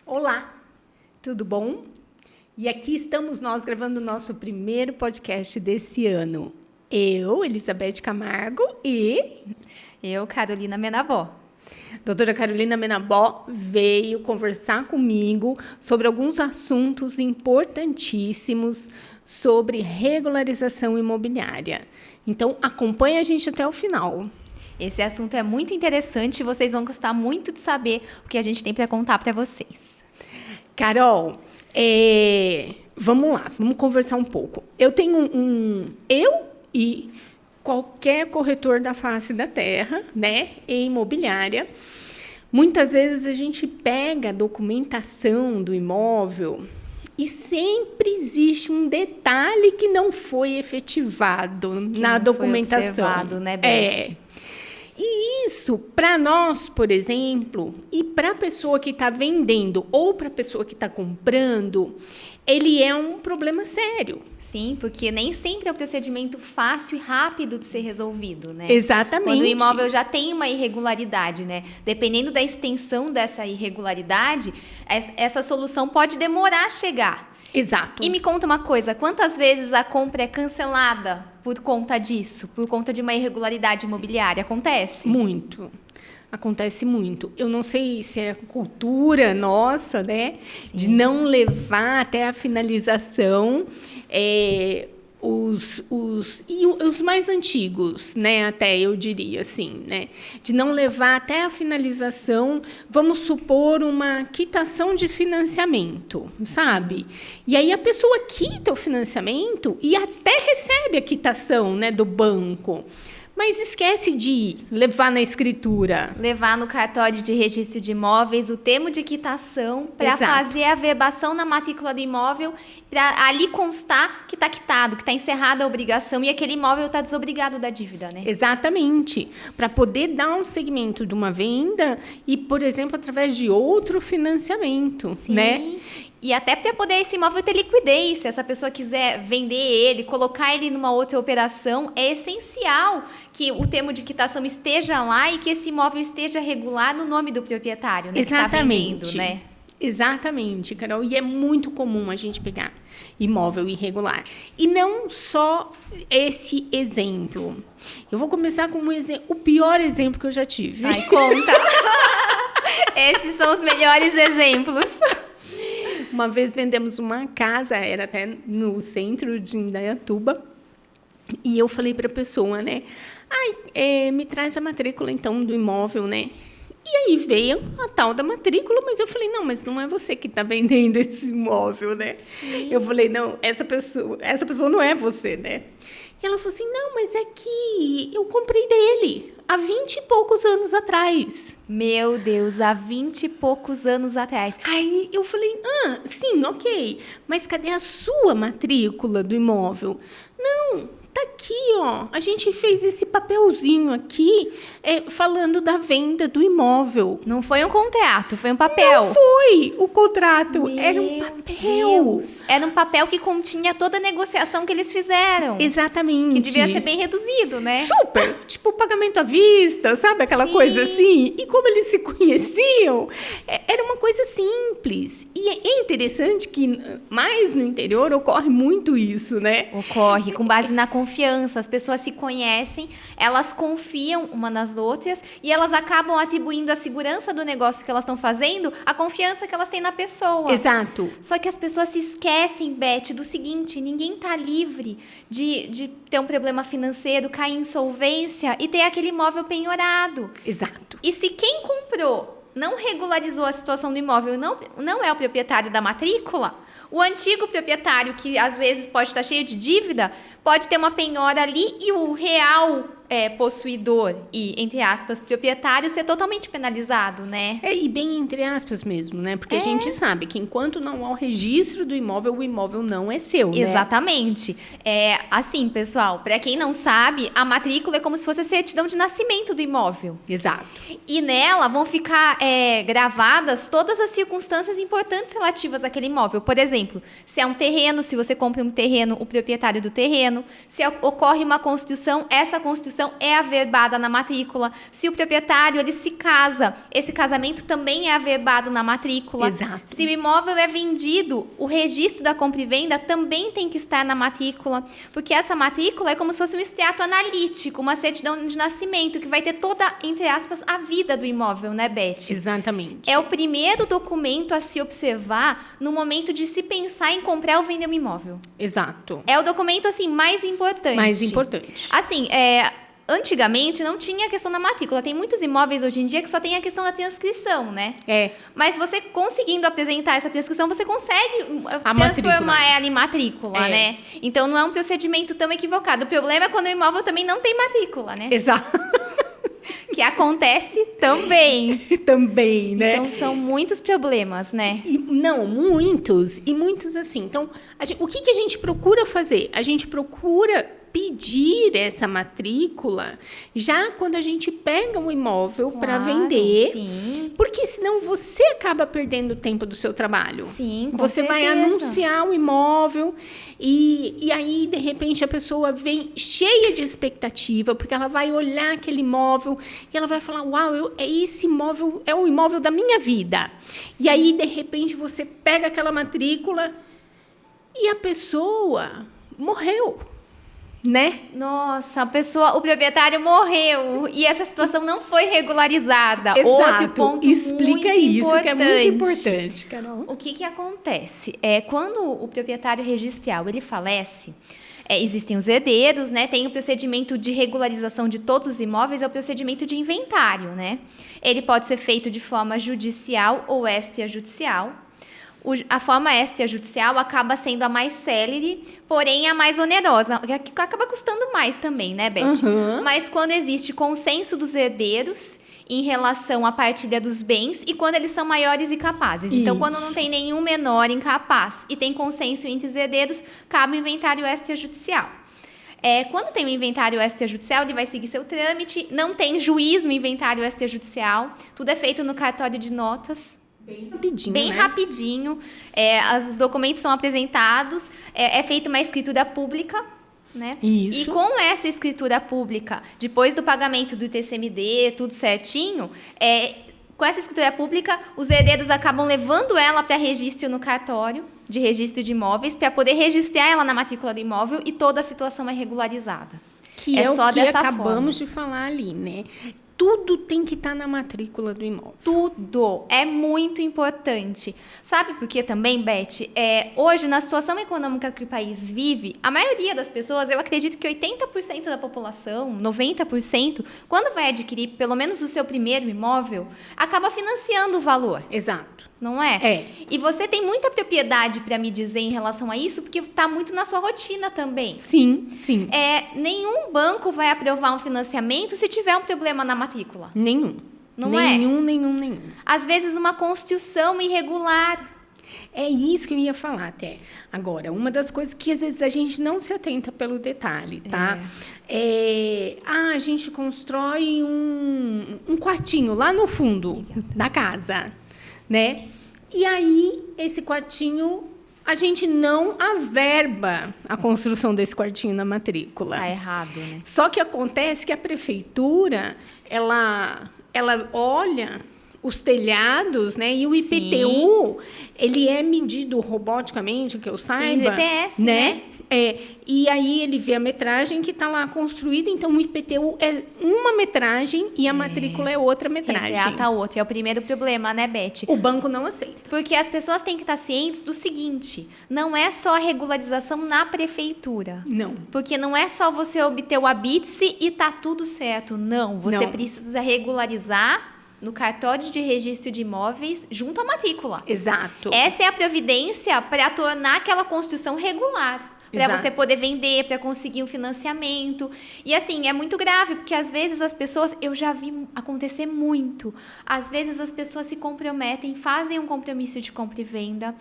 Olá, tudo bom? E aqui estamos nós gravando o nosso primeiro podcast desse ano. Eu, Elizabeth Camargo e... Eu, Carolina Menabó. Doutora Carolina Menabó veio conversar comigo sobre alguns assuntos importantíssimos sobre regularização imobiliária. Então, acompanhe a gente até o final. Esse assunto é muito interessante e vocês vão gostar muito de saber o que a gente tem para contar para vocês. Carol, vamos lá, vamos conversar um pouco. Eu tenho eu e qualquer corretor da face da terra, né, e imobiliária, muitas vezes a gente pega a documentação do imóvel e sempre existe um detalhe que não foi efetivado na documentação. Foi observado, né, Beth? E isso, para nós, por exemplo, e para a pessoa que está vendendo ou para a pessoa que está comprando, ele é um problema sério. Sim, porque nem sempre é um procedimento fácil e rápido de ser resolvido, né? Exatamente. Quando o imóvel já tem uma irregularidade, né? Dependendo da extensão dessa irregularidade, essa solução pode demorar a chegar. Exato. E me conta uma coisa, quantas vezes a compra é cancelada por conta disso, por conta de uma irregularidade imobiliária? Acontece? Muito. Acontece muito. Eu não sei se é cultura nossa, né? Sim. De não levar até a finalização os mais antigos, né? Até eu diria assim, né? De não levar até a finalização, vamos supor, uma quitação de financiamento, sabe? E aí a pessoa quita o financiamento e até recebe a quitação, né, do banco. Mas esquece de levar na escritura. Levar no cartório de registro de imóveis o termo de quitação para fazer a verbação na matrícula do imóvel, para ali constar que está quitado, que está encerrada a obrigação e aquele imóvel está desobrigado da dívida, né? Exatamente. Para poder dar um segmento de uma venda e, por exemplo, através de outro financiamento, Sim. né? E até para poder esse imóvel ter liquidez, se essa pessoa quiser vender ele, colocar ele numa outra operação, é essencial que o termo de quitação esteja lá e que esse imóvel esteja regular no nome do proprietário, né? Exatamente. Que está vendendo, né? Exatamente, Carol. E é muito comum a gente pegar imóvel irregular. E não só esse exemplo. Eu vou começar com o pior exemplo que eu já tive. Vai, conta! Esses são os melhores exemplos. Uma vez vendemos uma casa, era até no centro de Indaiatuba, e eu falei para a pessoa, né? Me traz a matrícula, então, do imóvel, né? E aí veio a tal da matrícula, mas eu falei, não, mas não é você que está vendendo esse imóvel, né? Sim. Eu falei, não, essa pessoa não é você, né? E ela falou assim, não, mas é que eu comprei dele há 20 e poucos anos atrás. Meu Deus, há 20 e poucos anos atrás. Aí eu falei, sim, ok, mas cadê a sua matrícula do imóvel? Não, tá aqui, ó, a gente fez esse papelzinho aqui falando da venda do imóvel. Não foi um contrato, foi um papel. Não foi o contrato, era um papel. Deus. Era um papel que continha toda a negociação que eles fizeram. Exatamente. Que devia ser bem reduzido, né? Super, tipo pagamento à vista, sabe? Aquela coisa assim. E como eles se conheciam, era uma coisa simples. E é interessante que mais no interior ocorre muito isso, né? Ocorre, com base na confiança. As pessoas se conhecem, elas confiam uma nas outras e elas acabam atribuindo a segurança do negócio que elas estão fazendo à confiança que elas têm na pessoa. Exato. Só que as pessoas se esquecem, Beth, do seguinte, ninguém está livre de ter um problema financeiro, cair em insolvência e ter aquele imóvel penhorado. Exato. E se quem comprou não regularizou a situação do imóvel, não é o proprietário da matrícula, o antigo proprietário, que às vezes pode estar cheio de dívida, pode ter uma penhora ali e o real possuidor e, entre aspas, proprietário ser totalmente penalizado, né? E bem entre aspas mesmo, né? Porque a gente sabe que enquanto não há o registro do imóvel, o imóvel não é seu, né? Exatamente. Assim, pessoal, para quem não sabe, a matrícula é como se fosse a certidão de nascimento do imóvel. Exato. E nela vão ficar gravadas todas as circunstâncias importantes relativas àquele imóvel. Por exemplo, se é um terreno, se você compra um terreno, o proprietário do terreno. Se ocorre uma construção, essa construção construção é averbada na matrícula. Se o proprietário ele se casa, esse casamento também é averbado na matrícula. Exato. Se o imóvel é vendido, o registro da compra e venda também tem que estar na matrícula, porque essa matrícula é como se fosse um extrato analítico, uma certidão de nascimento, que vai ter toda, entre aspas, a vida do imóvel, né, Beth? Exatamente. É o primeiro documento a se observar no momento de se pensar em comprar ou vender um imóvel. Exato. É o documento, assim, mais importante. Mais importante. Assim, antigamente não tinha a questão da matrícula. Tem muitos imóveis hoje em dia que só tem a questão da transcrição, né? Mas você conseguindo apresentar essa transcrição, você consegue transformar ela em matrícula, né? Então não é um procedimento tão equivocado. O problema é quando o imóvel também não tem matrícula, né? Exato. Que acontece também. Também, né? Então, são muitos problemas, né? Muitos. E muitos assim. Então, o que a gente procura fazer? A gente procura pedir essa matrícula já quando a gente pega um imóvel para vender. Sim. Porque senão você acaba perdendo o tempo do seu trabalho. Sim, com Você vai certeza. anunciar o imóvel e aí, de repente, a pessoa vem cheia de expectativa, porque ela vai olhar aquele imóvel e ela vai falar, uau, esse imóvel é o imóvel da minha vida. E aí, de repente, você pega aquela matrícula e a pessoa morreu. Né? Nossa, o proprietário morreu e essa situação não foi regularizada. Exato. Outro ponto Explica muito isso, importante. que é muito importante, Carol. O que acontece? Quando o proprietário registral ele falece, existem os herdeiros, né? Tem o procedimento de regularização de todos os imóveis, é o procedimento de inventário, né? Ele pode ser feito de forma judicial ou extrajudicial. A forma extrajudicial acaba sendo a mais célere, porém a mais onerosa, que acaba custando mais também, né, Beth? Uhum. Mas quando existe consenso dos herdeiros em relação à partilha dos bens e quando eles são maiores e capazes. Então, quando não tem nenhum menor incapaz e tem consenso entre os herdeiros, cabe o inventário extrajudicial. Quando tem o inventário extrajudicial, ele vai seguir seu trâmite, não tem juiz no inventário extrajudicial, tudo é feito no cartório de notas. Bem rapidinho, Bem né? rapidinho. Os documentos são apresentados, é feita uma escritura pública, né? Isso. E com essa escritura pública, depois do pagamento do TCMD, tudo certinho, com essa escritura pública, os herdeiros acabam levando ela para registro no cartório de registro de imóveis, para poder registrar ela na matrícula do imóvel e toda a situação é regularizada. Que é só o que dessa acabamos forma. de falar ali, né? Tudo tem que estar na matrícula do imóvel. Tudo é muito importante. Sabe por que também, Beth? Hoje, na situação econômica que o país vive, a maioria das pessoas, eu acredito que 80% da população, 90%, quando vai adquirir pelo menos o seu primeiro imóvel, acaba financiando o valor. Exato. Não é? É. E você tem muita propriedade para me dizer em relação a isso, porque está muito na sua rotina também. Sim, sim. Nenhum banco vai aprovar um financiamento se tiver um problema na matrícula. Nenhum. Não é? Nenhum. Às vezes, uma construção irregular. É isso que eu ia falar até. Agora, uma das coisas que às vezes a gente não se atenta pelo detalhe, tá? A gente constrói um quartinho lá no fundo da casa, né? E aí, esse quartinho, a gente não averba a construção desse quartinho na matrícula. Tá errado, né? Só que acontece que a prefeitura, ela olha os telhados, né? E o IPTU, ele é medido roboticamente, que eu saiba. GPS, né? E aí ele vê a metragem que está lá construída, então o IPTU é uma metragem e a matrícula é outra metragem. Retrata outra. É o primeiro problema, né, Beth? O banco não aceita. Porque as pessoas têm que estar cientes do seguinte, não é só a regularização na prefeitura. Não. Porque não é só você obter o habite e tá tudo certo. Não, você precisa regularizar no cartório de registro de imóveis junto à matrícula. Exato. Essa é a providência para tornar aquela construção regular. Para você poder vender, para conseguir um financiamento. E assim, é muito grave, porque às vezes as pessoas, eu já vi acontecer muito, às vezes as pessoas se comprometem, fazem um compromisso de compra e venda,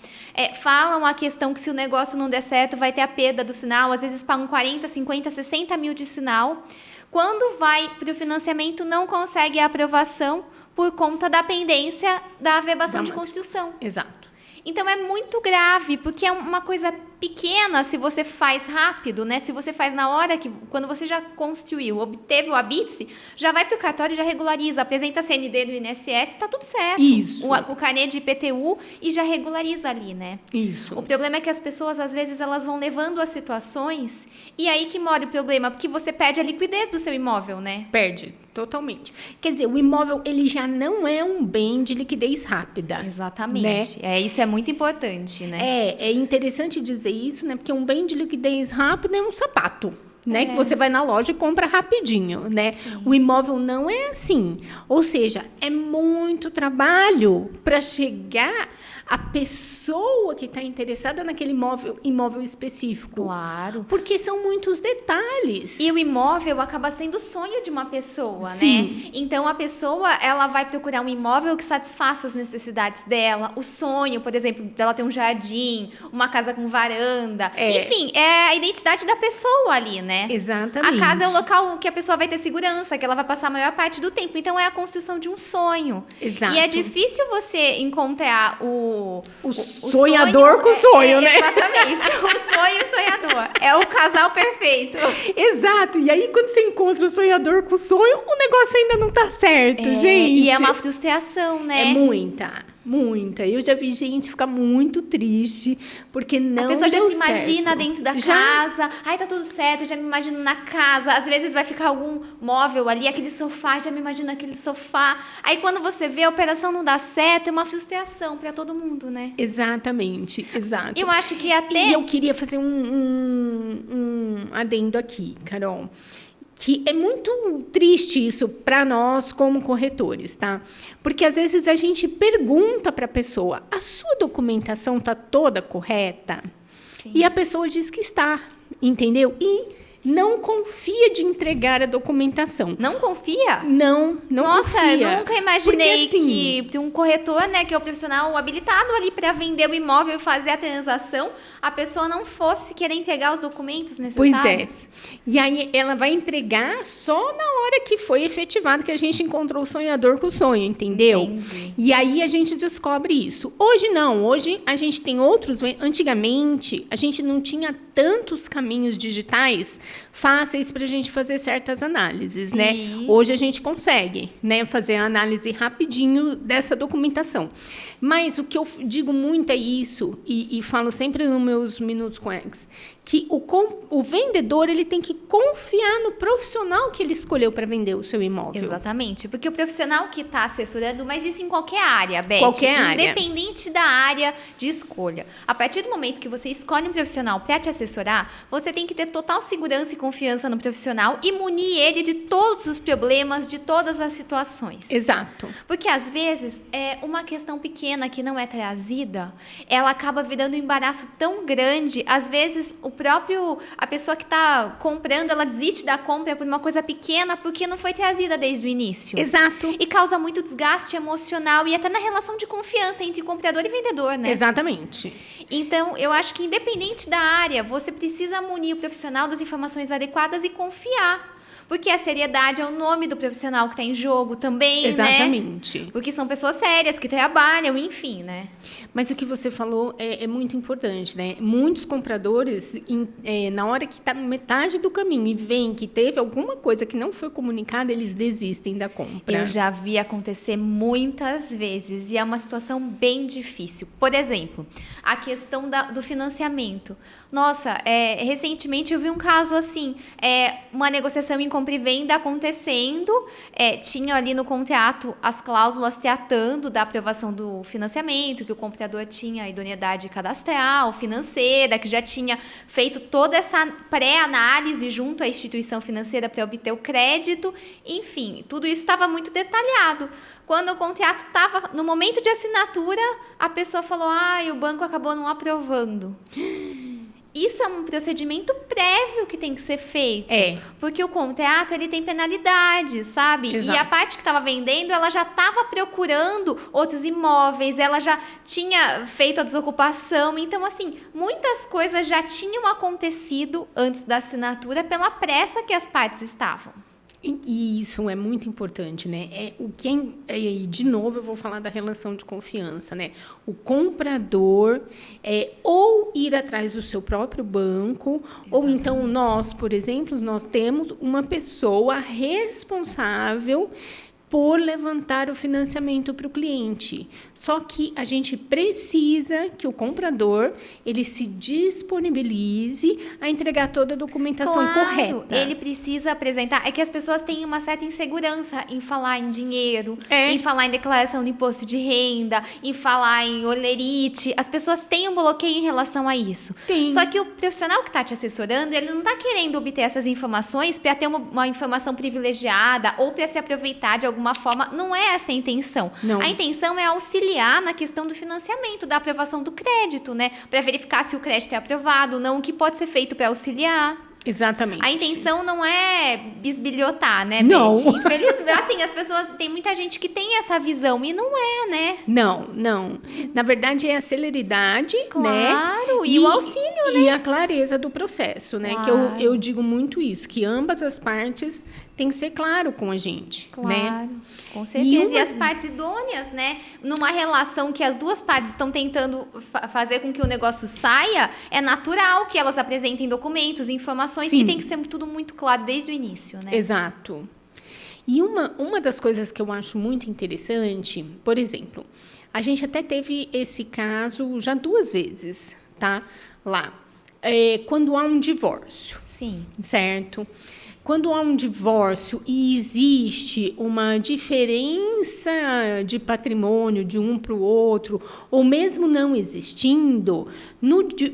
falam a questão que se o negócio não der certo, vai ter a perda do sinal, às vezes pagam 40, 50, 60 mil de sinal. Quando vai para o financiamento, não consegue a aprovação por conta da pendência da averbação de construção. Exato. Então, é muito grave, porque é uma coisa pequena se você faz rápido, né? Se você faz na hora quando você já construiu, obteve o habite, já vai para o cartório, já regulariza, apresenta a CND do INSS, tá tudo certo. Isso. O carnê de IPTU e já regulariza ali, né? Isso. O problema é que as pessoas, às vezes, elas vão levando as situações e aí que mora o problema, porque você perde a liquidez do seu imóvel, né? Perde, totalmente. Quer dizer, o imóvel, ele já não é um bem de liquidez rápida. Exatamente. Né? Isso é muito importante, né? É interessante dizer isso, né? Porque um bem de liquidez rápida é um sapato. Né? Que você vai na loja e compra rapidinho, né? Sim. O imóvel não é assim. Ou seja, é muito trabalho para chegar a pessoa que está interessada naquele imóvel específico. Claro. Porque são muitos detalhes. E o imóvel acaba sendo o sonho de uma pessoa, Sim. né? Então, a pessoa, ela vai procurar um imóvel que satisfaça as necessidades dela. O sonho, por exemplo, dela ter um jardim, uma casa com varanda. Enfim, é a identidade da pessoa ali, né? Exatamente. A casa é o local que a pessoa vai ter segurança, que ela vai passar a maior parte do tempo. Então, é a construção de um sonho. Exato. E é difícil você encontrar o sonhador com sonho, né? Exatamente. O sonho e o sonhador. É o casal perfeito. Exato. E aí, quando você encontra o sonhador com o sonho, o negócio ainda não tá certo, gente. E é uma frustração, né? É muita. Eu já vi gente ficar muito triste porque não deu certo. A pessoa já se imagina dentro da casa. Ai, tá tudo certo, eu já me imagino na casa. Às vezes vai ficar algum móvel ali, aquele sofá, já me imagino aquele sofá. Aí quando você vê a operação não dá certo, é uma frustração para todo mundo, né? Exatamente, exato. Eu acho que até... E eu queria fazer um adendo aqui, Carol. Que é muito triste isso para nós como corretores, tá? Porque às vezes a gente pergunta para a pessoa: a sua documentação está toda correta? Sim. E a pessoa diz que está, entendeu? E não confia de entregar a documentação. Não confia? Não Nossa, confia. eu nunca imaginei porque, assim, que um corretor, né, que é o profissional habilitado ali para vender o imóvel e fazer a transação, a pessoa não fosse querer entregar os documentos necessários. Pois é. E aí ela vai entregar só na hora que foi efetivado, que a gente encontrou o sonhador com o sonho, entendeu? Entendi. E aí a gente descobre isso. Hoje não. Hoje a gente tem outros... Antigamente, a gente não tinha tantos caminhos digitais fáceis para a gente fazer certas análises, Sim. né? Hoje a gente consegue, né, fazer a análise rapidinho dessa documentação. Mas o que eu digo muito é isso, e falo sempre nos meus Minutos com Ex, que o vendedor ele tem que confiar no profissional que ele escolheu para vender o seu imóvel. Exatamente, porque o profissional que está assessorando, mas isso em qualquer área, Beth, qualquer área, independente da área de escolha. A partir do momento que você escolhe um profissional para te assessorar, você tem que ter total segurança e confiança no profissional e munir ele de todos os problemas, de todas as situações. Exato. Porque às vezes uma questão pequena que não é trazida, ela acaba virando um embaraço tão grande, às vezes a pessoa que está comprando, ela desiste da compra por uma coisa pequena porque não foi trazida desde o início. Exato. E causa muito desgaste emocional e até na relação de confiança entre comprador e vendedor, né? Exatamente. Então, eu acho que independente da área, você precisa munir o profissional das informações adequadas e confiar. Porque a seriedade é o nome do profissional que está em jogo também, Exatamente. né? Porque são pessoas sérias que trabalham, enfim, né? Mas o que você falou é muito importante, né? Muitos compradores, na hora que está metade do caminho e veem que teve alguma coisa que não foi comunicada, eles desistem da compra. Eu já vi acontecer muitas vezes e é uma situação bem difícil. Por exemplo, a questão do financiamento. Nossa, recentemente eu vi um caso assim, uma negociação em compra e venda acontecendo, tinha ali no contrato as cláusulas tratando da aprovação do financiamento, que o comprador tinha a idoneidade cadastral, financeira, que já tinha feito toda essa pré-análise junto à instituição financeira para obter o crédito, enfim, tudo isso estava muito detalhado. Quando o contrato estava no momento de assinatura, a pessoa falou: o banco acabou não aprovando. Isso é um procedimento prévio que tem que ser feito. Porque o contrato, ele tem penalidade, sabe? Exato. E a parte que estava vendendo, ela já estava procurando outros imóveis, ela já tinha feito a desocupação. Então, assim, muitas coisas já tinham acontecido antes da assinatura pela pressa que as partes estavam. E isso é muito importante, né? De novo, eu vou falar da relação de confiança, né? O comprador ou ir atrás do seu próprio banco, ou então nós, por exemplo, nós temos uma pessoa responsável por levantar o financiamento para o cliente. Só que a gente precisa que o comprador ele se disponibilize a entregar toda a documentação correta. Ele precisa apresentar. É que as pessoas têm uma certa insegurança em falar em dinheiro, em falar em declaração de imposto de renda, em falar em olerite. As pessoas têm um bloqueio em relação a isso. Tem. Só que o profissional que está te assessorando, ele não está querendo obter essas informações para ter uma informação privilegiada ou para se aproveitar de alguma forma. Não é essa a intenção. Não. A intenção é auxiliar na questão do financiamento, da aprovação do crédito, né? Para verificar se o crédito é aprovado ou não, o que pode ser feito para auxiliar. Exatamente. A intenção não é bisbilhotar, né, Não. Beth? Infelizmente, assim, as pessoas... Tem muita gente que tem essa visão e não é, né? Não. Na verdade, é a celeridade, né? Claro, e o auxílio, né? E a clareza do processo, né? Claro. Que eu digo muito isso, que ambas as partes têm que ser claro com a gente, Claro, né? com certeza. E as partes idôneas, né? Numa relação que as duas partes estão tentando fazer com que o negócio saia, é natural que elas apresentem documentos, informações, Sim. que tem que ser tudo muito claro desde o início, né? Exato. E uma das coisas que eu acho muito interessante, por exemplo, a gente até teve esse caso já 2 vezes, tá? Lá. Quando há um divórcio. Sim. Certo? Quando há um divórcio e existe uma diferença de patrimônio de um para o outro, ou mesmo não existindo,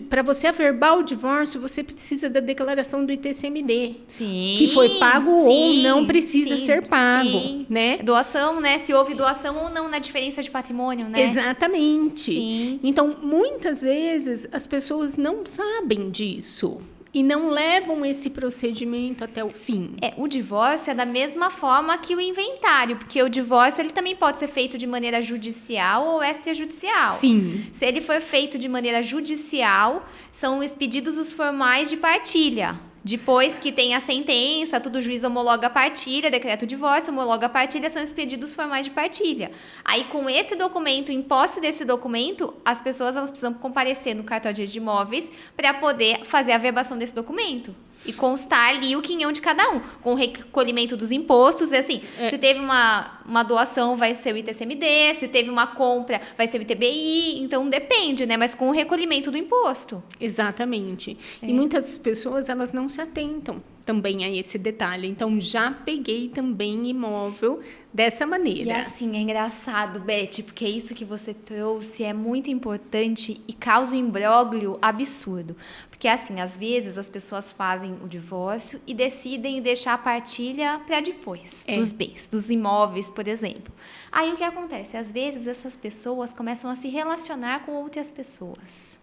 para você averbar o divórcio, você precisa da declaração do ITCMD. Sim. Que foi pago ou não precisa ser pago, sim. né? Doação, né? Se houve doação ou não na diferença de patrimônio, né? Exatamente. Sim. Então, muitas vezes, as pessoas não sabem disso. E não levam esse procedimento até o fim. O divórcio é da mesma forma que o inventário, porque o divórcio ele também pode ser feito de maneira judicial ou extrajudicial. Sim. Se ele for feito de maneira judicial, são expedidos os formais de partilha. Depois que tem a sentença, tudo o juiz homologa a partilha, decreta o divórcio, homologa a partilha, são expedidos formais de partilha. Aí, com esse documento, em posse desse documento, as pessoas elas precisam comparecer no cartório de imóveis para poder fazer a averbação desse documento. E constar ali o quinhão de cada um, com o recolhimento dos impostos. E assim, se teve uma doação, vai ser o ITCMD, se teve uma compra, vai ser o ITBI. Então, depende, né? Mas com o recolhimento do imposto. Exatamente. E muitas pessoas, elas não se atentam também a esse detalhe. Então, já peguei também imóvel dessa maneira. E assim, é engraçado, Beth, porque isso que você trouxe é muito importante e causa um imbróglio absurdo. Porque, assim, às vezes as pessoas fazem o divórcio e decidem deixar a partilha para depois, dos bens, dos imóveis, por exemplo. Aí, o que acontece? Às vezes, essas pessoas começam a se relacionar com outras pessoas.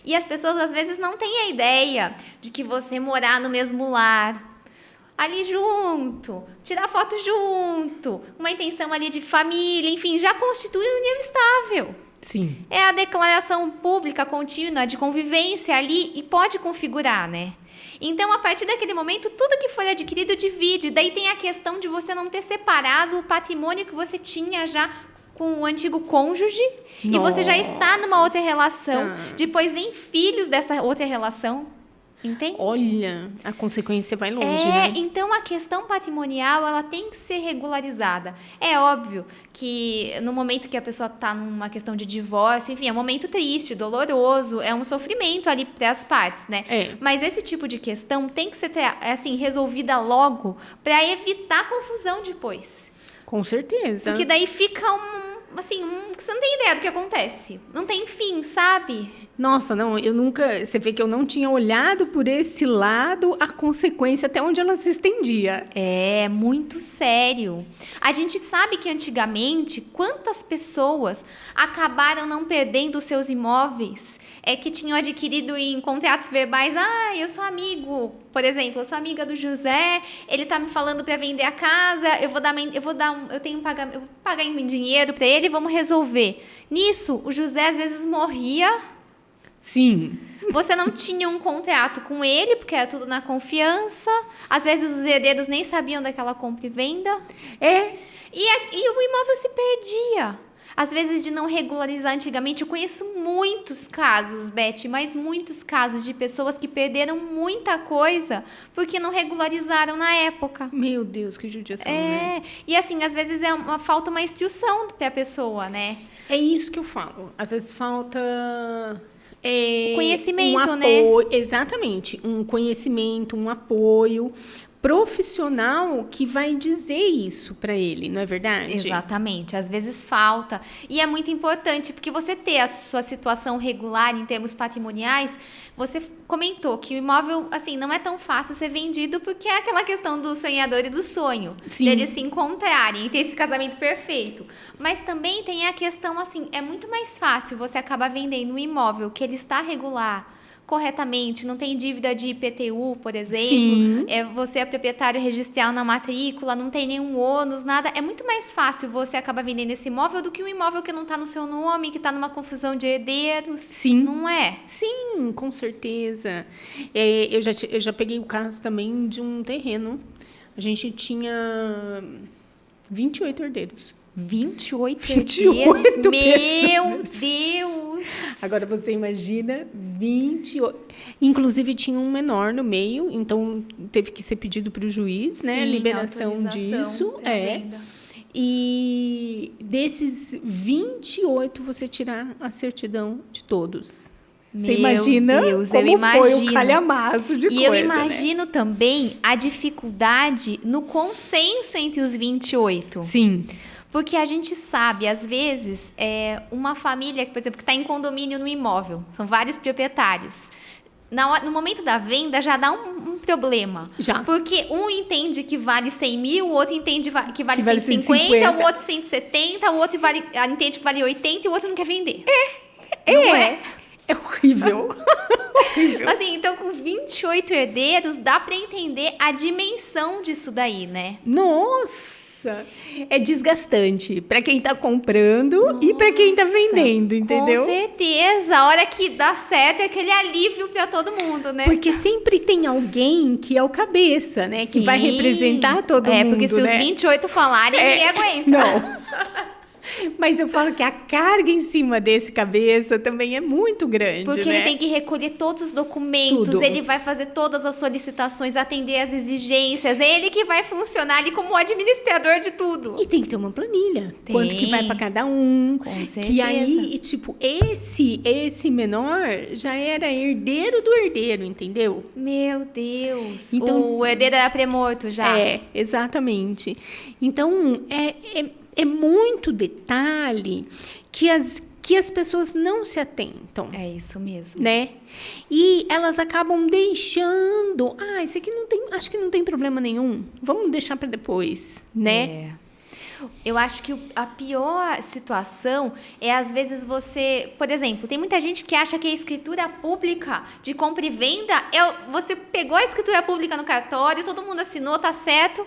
E as pessoas, às vezes, não têm a ideia de que você morar no mesmo lar, ali junto, tirar foto junto, uma intenção ali de família, enfim, já constitui uma união estável. Sim. É a declaração pública contínua de convivência ali e pode configurar, né? Então, a partir daquele momento, tudo que foi adquirido divide. Daí tem a questão de você não ter separado o patrimônio que você tinha já com o antigo cônjuge. Nossa. E você já está numa outra relação. Depois vem filhos dessa outra relação. Entende? Olha, a consequência vai longe, né? Então a questão patrimonial, ela tem que ser regularizada. É óbvio que no momento que a pessoa está numa questão de divórcio, enfim, é um momento triste, doloroso, é um sofrimento ali para as partes, né? Mas esse tipo de questão tem que ser, assim, resolvida logo para evitar confusão depois. Com certeza. Porque daí fica você não tem ideia do que acontece. Não tem fim, sabe? Nossa, não, eu nunca... Você vê que eu não tinha olhado por esse lado a consequência até onde ela se estendia. É muito sério. A gente sabe que antigamente, quantas pessoas acabaram não perdendo os seus imóveis que tinham adquirido em contratos verbais. Eu sou amigo, por exemplo, eu sou amiga do José, ele tá me falando para vender a casa, eu vou pagar em dinheiro para ele e vamos resolver. Nisso, o José às vezes morria. Sim. Você não tinha um contrato com ele, porque era tudo na confiança. Às vezes os herdeiros nem sabiam daquela compra e venda. E o imóvel se perdia. Às vezes de não regularizar antigamente. Eu conheço muitos casos, Beth, mas muitos casos de pessoas que perderam muita coisa porque não regularizaram na época. Meu Deus, que judiação, né? E assim, às vezes falta uma instrução para a pessoa, né? É isso que eu falo. Às vezes falta... conhecimento, um apoio, né? Exatamente. Um conhecimento, um apoio profissional que vai dizer isso para ele, não é verdade? Exatamente. Às vezes falta. E é muito importante, porque você ter a sua situação regular em termos patrimoniais, você comentou que o imóvel, assim, não é tão fácil ser vendido, porque é aquela questão do sonhador e do sonho. Sim. Deles se encontrarem e ter esse casamento perfeito. Mas também tem a questão, assim, é muito mais fácil você acabar vendendo um imóvel que ele está regular, corretamente, não tem dívida de IPTU, por exemplo. Sim. Você é proprietário registral na matrícula, não tem nenhum ônus, nada. É muito mais fácil você acabar vendendo esse imóvel do que um imóvel que não está no seu nome, que está numa confusão de herdeiros. Sim. Não é? Sim, com certeza. Eu já peguei o caso também de um terreno. A gente tinha 28 herdeiros. 28 herdeiros? Meu Deus! Agora você imagina 28. Inclusive tinha um menor no meio, então teve que ser pedido para o juiz, né? Liberação disso. Venda. E desses 28 você tirar a certidão de todos. Você imagina como foi o calhamaço de coisa, eu imagino, né? Também a dificuldade no consenso entre os 28. Sim. Porque a gente sabe, às vezes, uma família, por exemplo, que está em condomínio no imóvel, são vários proprietários. No momento da venda, já dá um problema. Já. Porque um entende que vale 100 mil, o outro entende que vale 150, o outro 170, o outro entende que vale 80 e o outro não quer vender. Não é? É horrível. Horrível. Assim, então, com 28 herdeiros, dá para entender a dimensão disso daí, né? Nossa! É desgastante para quem está comprando e para quem está vendendo, entendeu? Com certeza. A hora que dá certo é aquele alívio para todo mundo, né? Porque sempre tem alguém que é o cabeça, né? Sim. Que vai representar todo mundo, porque se né? os 28 falarem, ninguém aguenta. Não. Mas eu falo que a carga em cima desse cabeça também é muito grande, porque né? Ele tem que recolher todos os documentos, tudo. Ele vai fazer todas as solicitações, atender as exigências, é ele que vai funcionar ali como administrador de tudo. E tem que ter uma planilha. Quanto que vai para cada um. Com certeza. Que aí, tipo, esse menor já era herdeiro do herdeiro, entendeu? Meu Deus. Então, o herdeiro era pré-morto já. Exatamente. Então, é muito detalhe que as pessoas não se atentam. É isso mesmo. Né? E elas acabam deixando... isso aqui acho que não tem problema nenhum. Vamos deixar para depois, né? Eu acho que a pior situação é, às vezes, você... Por exemplo, tem muita gente que acha que a escritura pública de compra e venda... Você pegou a escritura pública no cartório, todo mundo assinou, tá certo...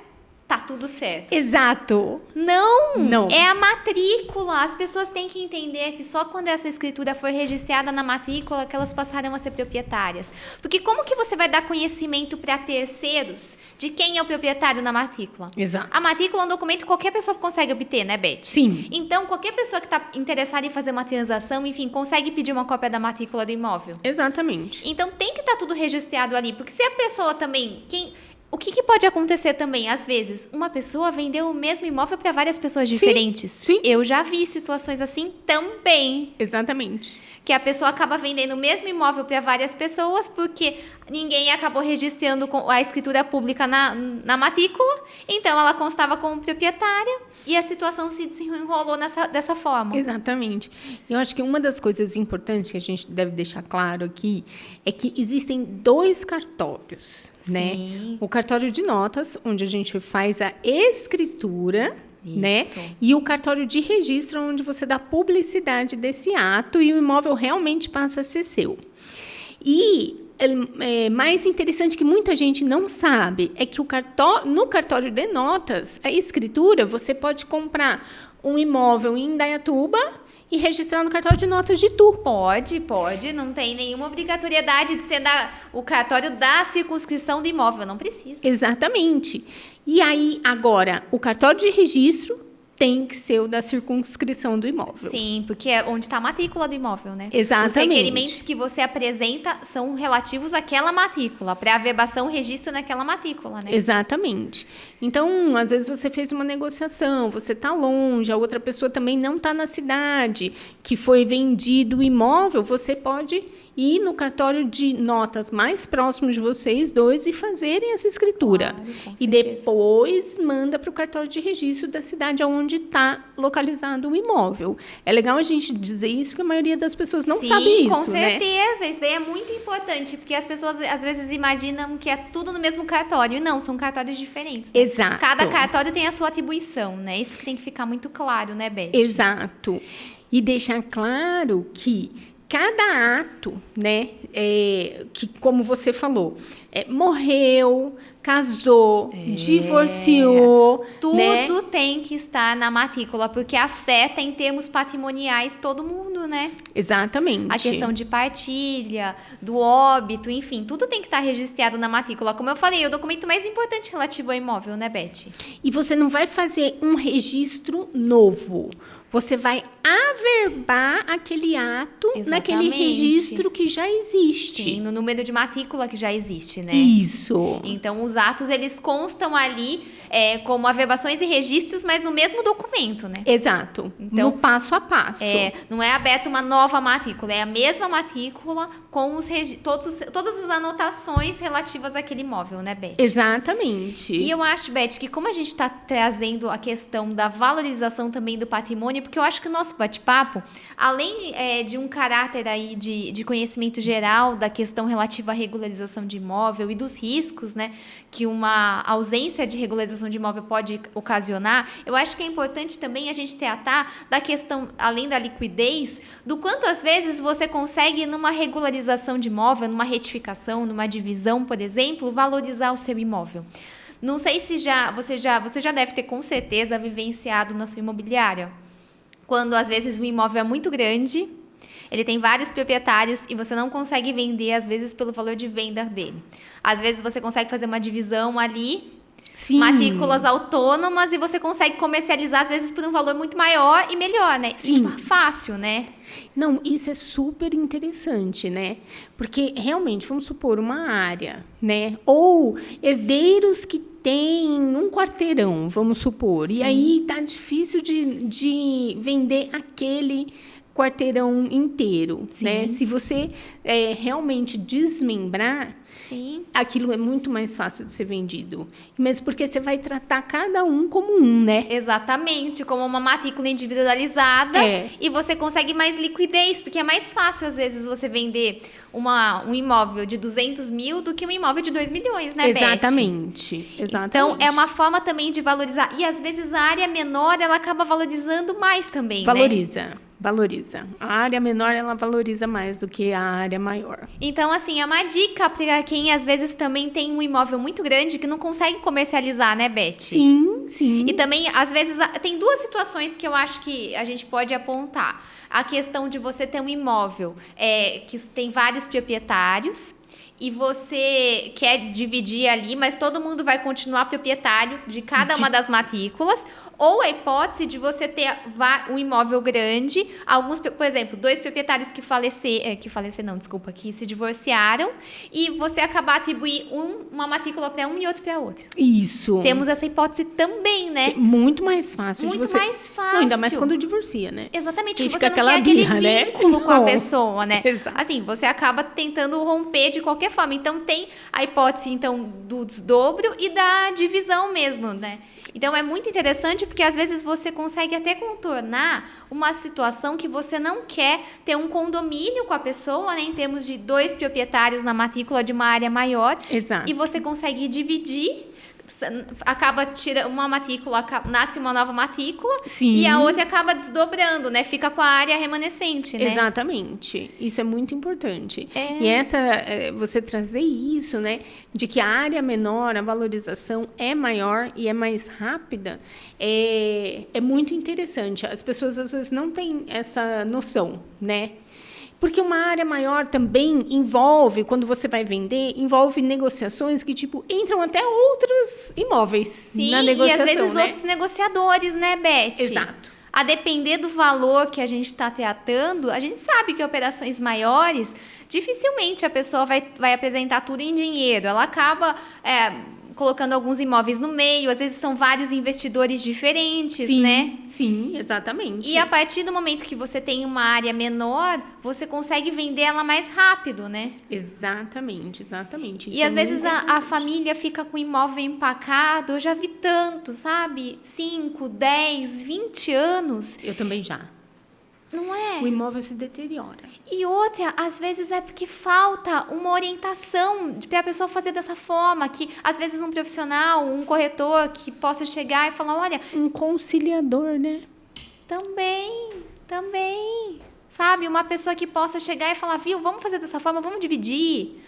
Tá tudo certo. Exato. Não. É a matrícula. As pessoas têm que entender que só quando essa escritura for registrada na matrícula que elas passarão a ser proprietárias. Porque como que você vai dar conhecimento para terceiros de quem é o proprietário na matrícula? Exato. A matrícula é um documento que qualquer pessoa consegue obter, né, Beth? Sim. Então, qualquer pessoa que está interessada em fazer uma transação, enfim, consegue pedir uma cópia da matrícula do imóvel. Exatamente. Então, tem que estar tudo registrado ali. Porque se a pessoa também... O que pode acontecer também? Às vezes, uma pessoa vendeu o mesmo imóvel para várias pessoas diferentes. Sim. Eu já vi situações assim também. Exatamente. Que a pessoa acaba vendendo o mesmo imóvel para várias pessoas porque ninguém acabou registrando a escritura pública na matrícula. Então, ela constava como proprietária e a situação se desenrolou dessa forma. Exatamente. Eu acho que uma das coisas importantes que a gente deve deixar claro aqui é que existem 2 cartórios, né? O cartório de notas, onde a gente faz a escritura, né? E o cartório de registro, onde você dá publicidade desse ato e o imóvel realmente passa a ser seu. E mais interessante que muita gente não sabe é que no cartório de notas, a escritura, você pode comprar um imóvel em Indaiatuba e registrar no cartório de notas de Tu. Pode. Não tem nenhuma obrigatoriedade de ser o cartório da circunscrição do imóvel. Não precisa. Exatamente. E aí, agora, o cartório de registro tem que ser o da circunscrição do imóvel. Sim, porque é onde está a matrícula do imóvel, né? Exatamente. Os requerimentos que você apresenta são relativos àquela matrícula, para averbação, registro naquela matrícula, né? Exatamente. Então, às vezes você fez uma negociação, você está longe, a outra pessoa também não está na cidade, que foi vendido o imóvel, você pode ir no cartório de notas mais próximo de vocês dois e fazerem essa escritura. Claro, com e certeza. depois manda para o cartório de registro da cidade onde está localizado o imóvel. É legal a gente dizer isso, porque a maioria das pessoas não sabe isso, com né? certeza. Isso daí é muito importante, porque as pessoas às vezes imaginam que é tudo no mesmo cartório. E não, são cartórios diferentes. Né? Exato. Cada cartório tem a sua atribuição, né? Isso que tem que ficar muito claro, né, Beth? Exato. E deixar claro que cada ato, né, que como você falou, morreu, casou, divorciou, Tudo né? tem que estar na matrícula, porque afeta em termos patrimoniais todo mundo, né? Exatamente. A questão de partilha, do óbito, enfim, tudo tem que estar registrado na matrícula. Como eu falei, é o documento mais importante relativo ao imóvel, né, Beth? E você não vai fazer um registro novo. Você vai averbar aquele ato naquele Exatamente. registro que já existe. Sim, no número de matrícula que já existe, né? Isso. Então, os atos, eles constam ali como averbações e registros, mas no mesmo documento, né? Exato. Então, no passo a passo. Não é aberta uma nova matrícula, é a mesma matrícula com todas as anotações relativas àquele imóvel, né, Beth? Exatamente. E eu acho, Beth, que como a gente está trazendo a questão da valorização também do patrimônio, porque eu acho que o nosso bate-papo, além de um caráter aí de conhecimento geral da questão relativa à regularização de imóvel e dos riscos, né, que uma ausência de regularização de imóvel pode ocasionar, eu acho que é importante também a gente tratar da questão, além da liquidez, do quanto às vezes você consegue, numa regularização de imóvel, numa retificação, numa divisão, por exemplo, valorizar o seu imóvel. Não sei se você já deve ter com certeza vivenciado na sua imobiliária, quando às vezes o imóvel é muito grande, ele tem vários proprietários e você não consegue vender, às vezes, pelo valor de venda dele. Às vezes você consegue fazer uma divisão ali, Sim. matrículas autônomas, e você consegue comercializar, às vezes, por um valor muito maior e melhor, né? Sim. E fácil, né? Não, isso é super interessante, né? Porque realmente, vamos supor, uma área, né? Ou herdeiros que têm um quarteirão, vamos supor. Sim. E aí tá difícil de vender aquele quarteirão inteiro, Sim. né? Se você realmente desmembrar, Sim. aquilo é muito mais fácil de ser vendido. Mesmo porque você vai tratar cada um como um, né? Exatamente, como uma matrícula individualizada, e você consegue mais liquidez, porque é mais fácil, às vezes, você vender um imóvel de 200 mil do que um imóvel de 2 milhões, né, Beth? Exatamente. Então, é uma forma também de valorizar. E, às vezes, a área menor, ela acaba valorizando mais também, Valoriza. A área menor, ela valoriza mais do que a área maior. Então, assim, é uma dica para quem, às vezes, também tem um imóvel muito grande que não consegue comercializar, né, Beth? Sim. E também, às vezes, tem duas situações que eu acho que a gente pode apontar. A questão de você ter um imóvel que tem vários proprietários e você quer dividir ali, mas todo mundo vai continuar proprietário de cada uma das matrículas. Ou a hipótese de você ter um imóvel grande, por exemplo, 2 proprietários que se divorciaram, e você acabar atribuir uma matrícula para um e outro para outro. Isso. Temos essa hipótese também, né? Muito mais fácil Muito de você... mais fácil. Não, ainda mais quando divorcia, né? Exatamente, Que que fica você não aquela quer birra, aquele né? vínculo com a Não. pessoa, né? Exato. Assim, você acaba tentando romper de qualquer forma. Então, tem a hipótese, então, do desdobro e da divisão mesmo, né? Então, é muito interessante porque, às vezes, você consegue até contornar uma situação que você não quer ter um condomínio com a pessoa, né? Em termos de 2 proprietários na matrícula de uma área maior. Exato. E você consegue dividir acaba tirando uma matrícula, nasce uma nova matrícula. Sim. E a outra acaba desdobrando, né? Fica com a área remanescente, né? Exatamente. Isso é muito importante. É. E você trazer isso, né, de que a área menor, a valorização é maior e é mais rápida, é muito interessante. As pessoas, às vezes, não têm essa noção, né? Porque uma área maior também envolve, quando você vai vender, envolve negociações que, tipo, entram até outros imóveis. Sim, na negociação, e às vezes né? outros negociadores, né, Beth? Exato. A depender do valor que a gente está tratando, a gente sabe que operações maiores, dificilmente a pessoa vai apresentar tudo em dinheiro. Ela acaba colocando alguns imóveis no meio, às vezes são vários investidores diferentes, Sim, né? sim, exatamente. E a partir do momento que você tem uma área menor, você consegue vender ela mais rápido, né? Exatamente. Isso E às é vezes muito a interessante. família fica com o imóvel empacado. Eu já vi tanto, sabe? 5, 10, 20 anos. Eu também já. Não é? O imóvel se deteriora. E outra, às vezes é porque falta uma orientação para a pessoa fazer dessa forma, que às vezes um profissional, um corretor que possa chegar e falar, olha, Um conciliador, né? também, sabe? Uma pessoa que possa chegar e falar, viu, vamos fazer dessa forma, vamos dividir.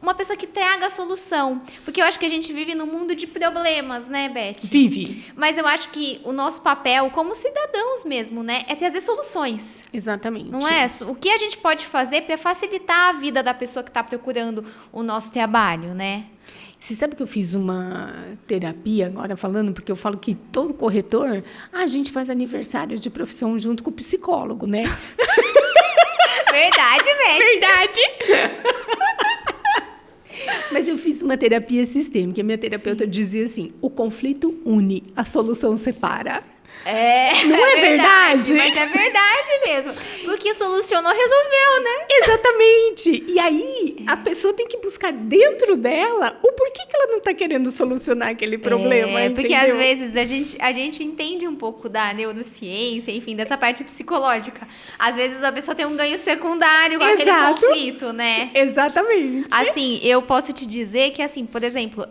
Uma pessoa que traga a solução. Porque eu acho que a gente vive num mundo de problemas, né, Beth? Vive. Mas eu acho que o nosso papel, como cidadãos mesmo, né, é trazer soluções. Exatamente. Não é? O que a gente pode fazer para facilitar a vida da pessoa que está procurando o nosso trabalho, né? Você sabe que eu fiz uma terapia agora falando, porque eu falo que todo corretor, a gente faz aniversário de profissão junto com o psicólogo, né? Verdade, Beth. Verdade! Mas eu fiz uma terapia sistêmica. A minha terapeuta dizia assim, o conflito une, a solução separa. Não é verdade? Mas é verdade mesmo. Porque solucionou, resolveu, né? Exatamente. E aí, a pessoa tem que buscar dentro dela o porquê que ela não está querendo solucionar aquele problema, porque entendeu? às vezes a gente entende um pouco da neurociência, enfim, dessa parte psicológica. Às vezes a pessoa tem um ganho secundário com aquele Exato. conflito, né? Exatamente. Assim, eu posso te dizer que, assim, por exemplo,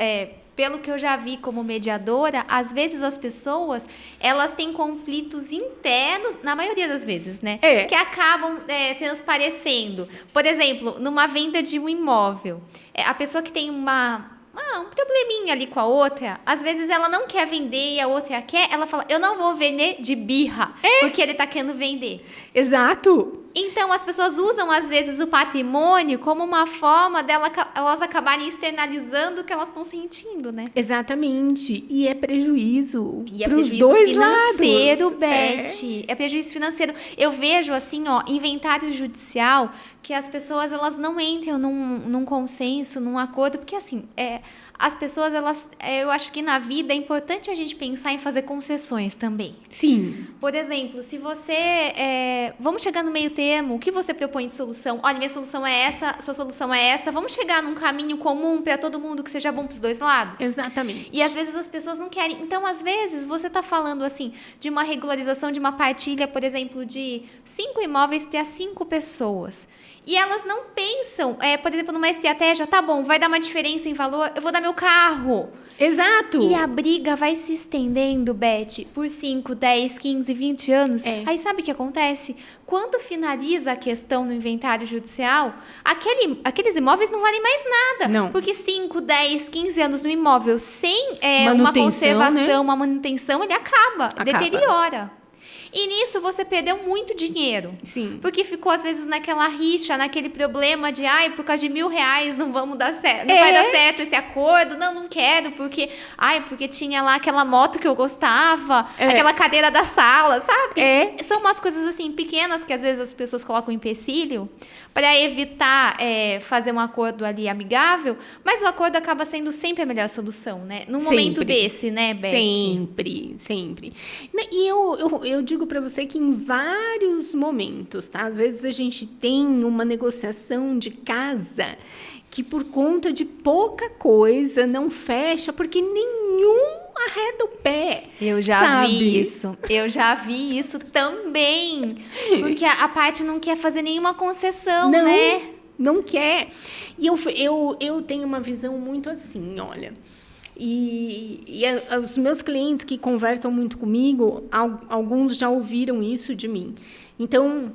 pelo que eu já vi como mediadora, às vezes as pessoas, elas têm conflitos internos, na maioria das vezes, né? Que acabam transparecendo. Por exemplo, numa venda de um imóvel, a pessoa que tem um probleminha ali com a outra, às vezes ela não quer vender e a outra quer, ela fala, eu não vou vender de birra, porque ele tá querendo vender. Exato. Então, as pessoas usam, às vezes, o patrimônio como uma forma elas acabarem externalizando o que elas estão sentindo, né? Exatamente. E é prejuízo E é para os prejuízo dois financeiro, lados. Beth. É prejuízo financeiro. Eu vejo, assim, inventário judicial, que as pessoas, elas não entram num consenso, num acordo, porque, assim, as pessoas, eu acho que na vida é importante a gente pensar em fazer concessões também. Sim. Por exemplo, se você... vamos chegar no meio termo, o que você propõe de solução? Olha, minha solução é essa, sua solução é essa. Vamos chegar num caminho comum para todo mundo que seja bom para os dois lados? Exatamente. E às vezes as pessoas não querem. Então, às vezes, você está falando assim de uma regularização de uma partilha, por exemplo, de 5 imóveis para 5 pessoas. E elas não pensam, por exemplo, numa estratégia, tá bom, vai dar uma diferença em valor, eu vou dar meu carro. Exato. E a briga vai se estendendo, Beth, por 5, 10, 15, 20 anos. Aí sabe o que acontece? Quando finaliza a questão no inventário judicial, aqueles imóveis não valem mais nada. Não. Porque 5, 10, 15 anos no imóvel sem uma Manutenção, conservação, né? uma manutenção, ele acaba, deteriora. E nisso você perdeu muito dinheiro. Sim. Porque ficou, às vezes, naquela rixa, naquele problema de, por causa de R$1.000 não vamos dar certo, não vai dar certo esse acordo, não quero, porque tinha lá aquela moto que eu gostava, aquela cadeira da sala, sabe? São umas coisas, assim, pequenas que, às vezes, as pessoas colocam empecilho para evitar fazer um acordo ali amigável, mas o acordo acaba sendo sempre a melhor solução, né? Num momento desse, né, Beth? Sempre, sempre. E eu digo para você que em vários momentos, tá? Às vezes a gente tem uma negociação de casa que por conta de pouca coisa não fecha, porque nenhum arreda o pé. Eu já vi isso também. Porque a parte não quer fazer nenhuma concessão, né? Não quer. E eu tenho uma visão muito assim, olha. Os meus clientes que conversam muito comigo, alguns já ouviram isso de mim. Então,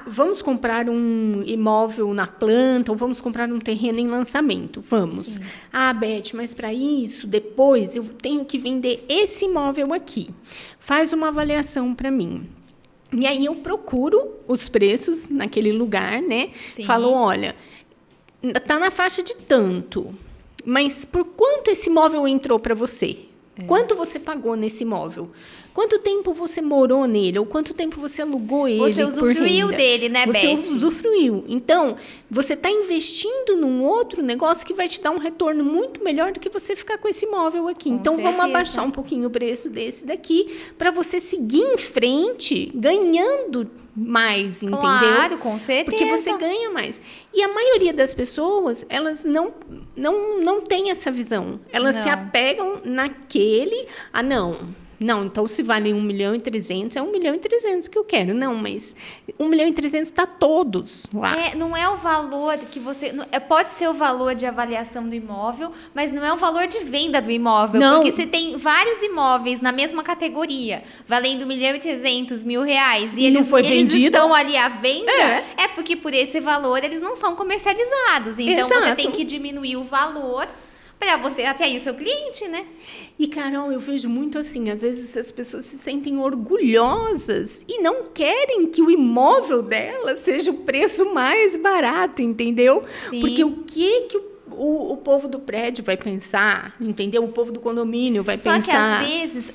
vamos comprar um imóvel na planta ou vamos comprar um terreno em lançamento. Vamos. Sim. Beth, mas para isso, depois eu tenho que vender esse imóvel aqui. Faz uma avaliação para mim. E aí eu procuro os preços naquele lugar, né? Sim. Falo, olha, está na faixa de tanto, mas por quanto esse imóvel entrou para você? Quanto você pagou nesse imóvel? Quanto tempo você morou nele? Ou quanto tempo você alugou ele? Você usufruiu dele, né, Beth? Você usufruiu. Então, você está investindo num outro negócio que vai te dar um retorno muito melhor do que você ficar com esse imóvel aqui. Então, vamos abaixar um pouquinho o preço desse daqui para você seguir em frente ganhando mais, entendeu? Claro, com certeza. Porque você ganha mais. E a maioria das pessoas, elas não tem essa visão. Elas se apegam naquele... Não, então se vale 1.300.000, é 1.300.000 que eu quero. Não, mas 1.300.000 está todos lá. Não é o valor que você... Pode ser o valor de avaliação do imóvel, mas não é o valor de venda do imóvel. Não. Porque você tem vários imóveis na mesma categoria, valendo 1.300.000 reais. E eles, não foi vendido. Estão ali à venda. É porque por esse valor eles não são comercializados. Então, você tem que diminuir o valor... para você atrair o seu cliente, né? E, Carol, eu vejo muito assim, às vezes as pessoas se sentem orgulhosas e não querem que o imóvel delas seja o preço mais barato, entendeu? Sim. Porque o que o povo do prédio vai pensar, entendeu? O povo do condomínio vai pensar. Só que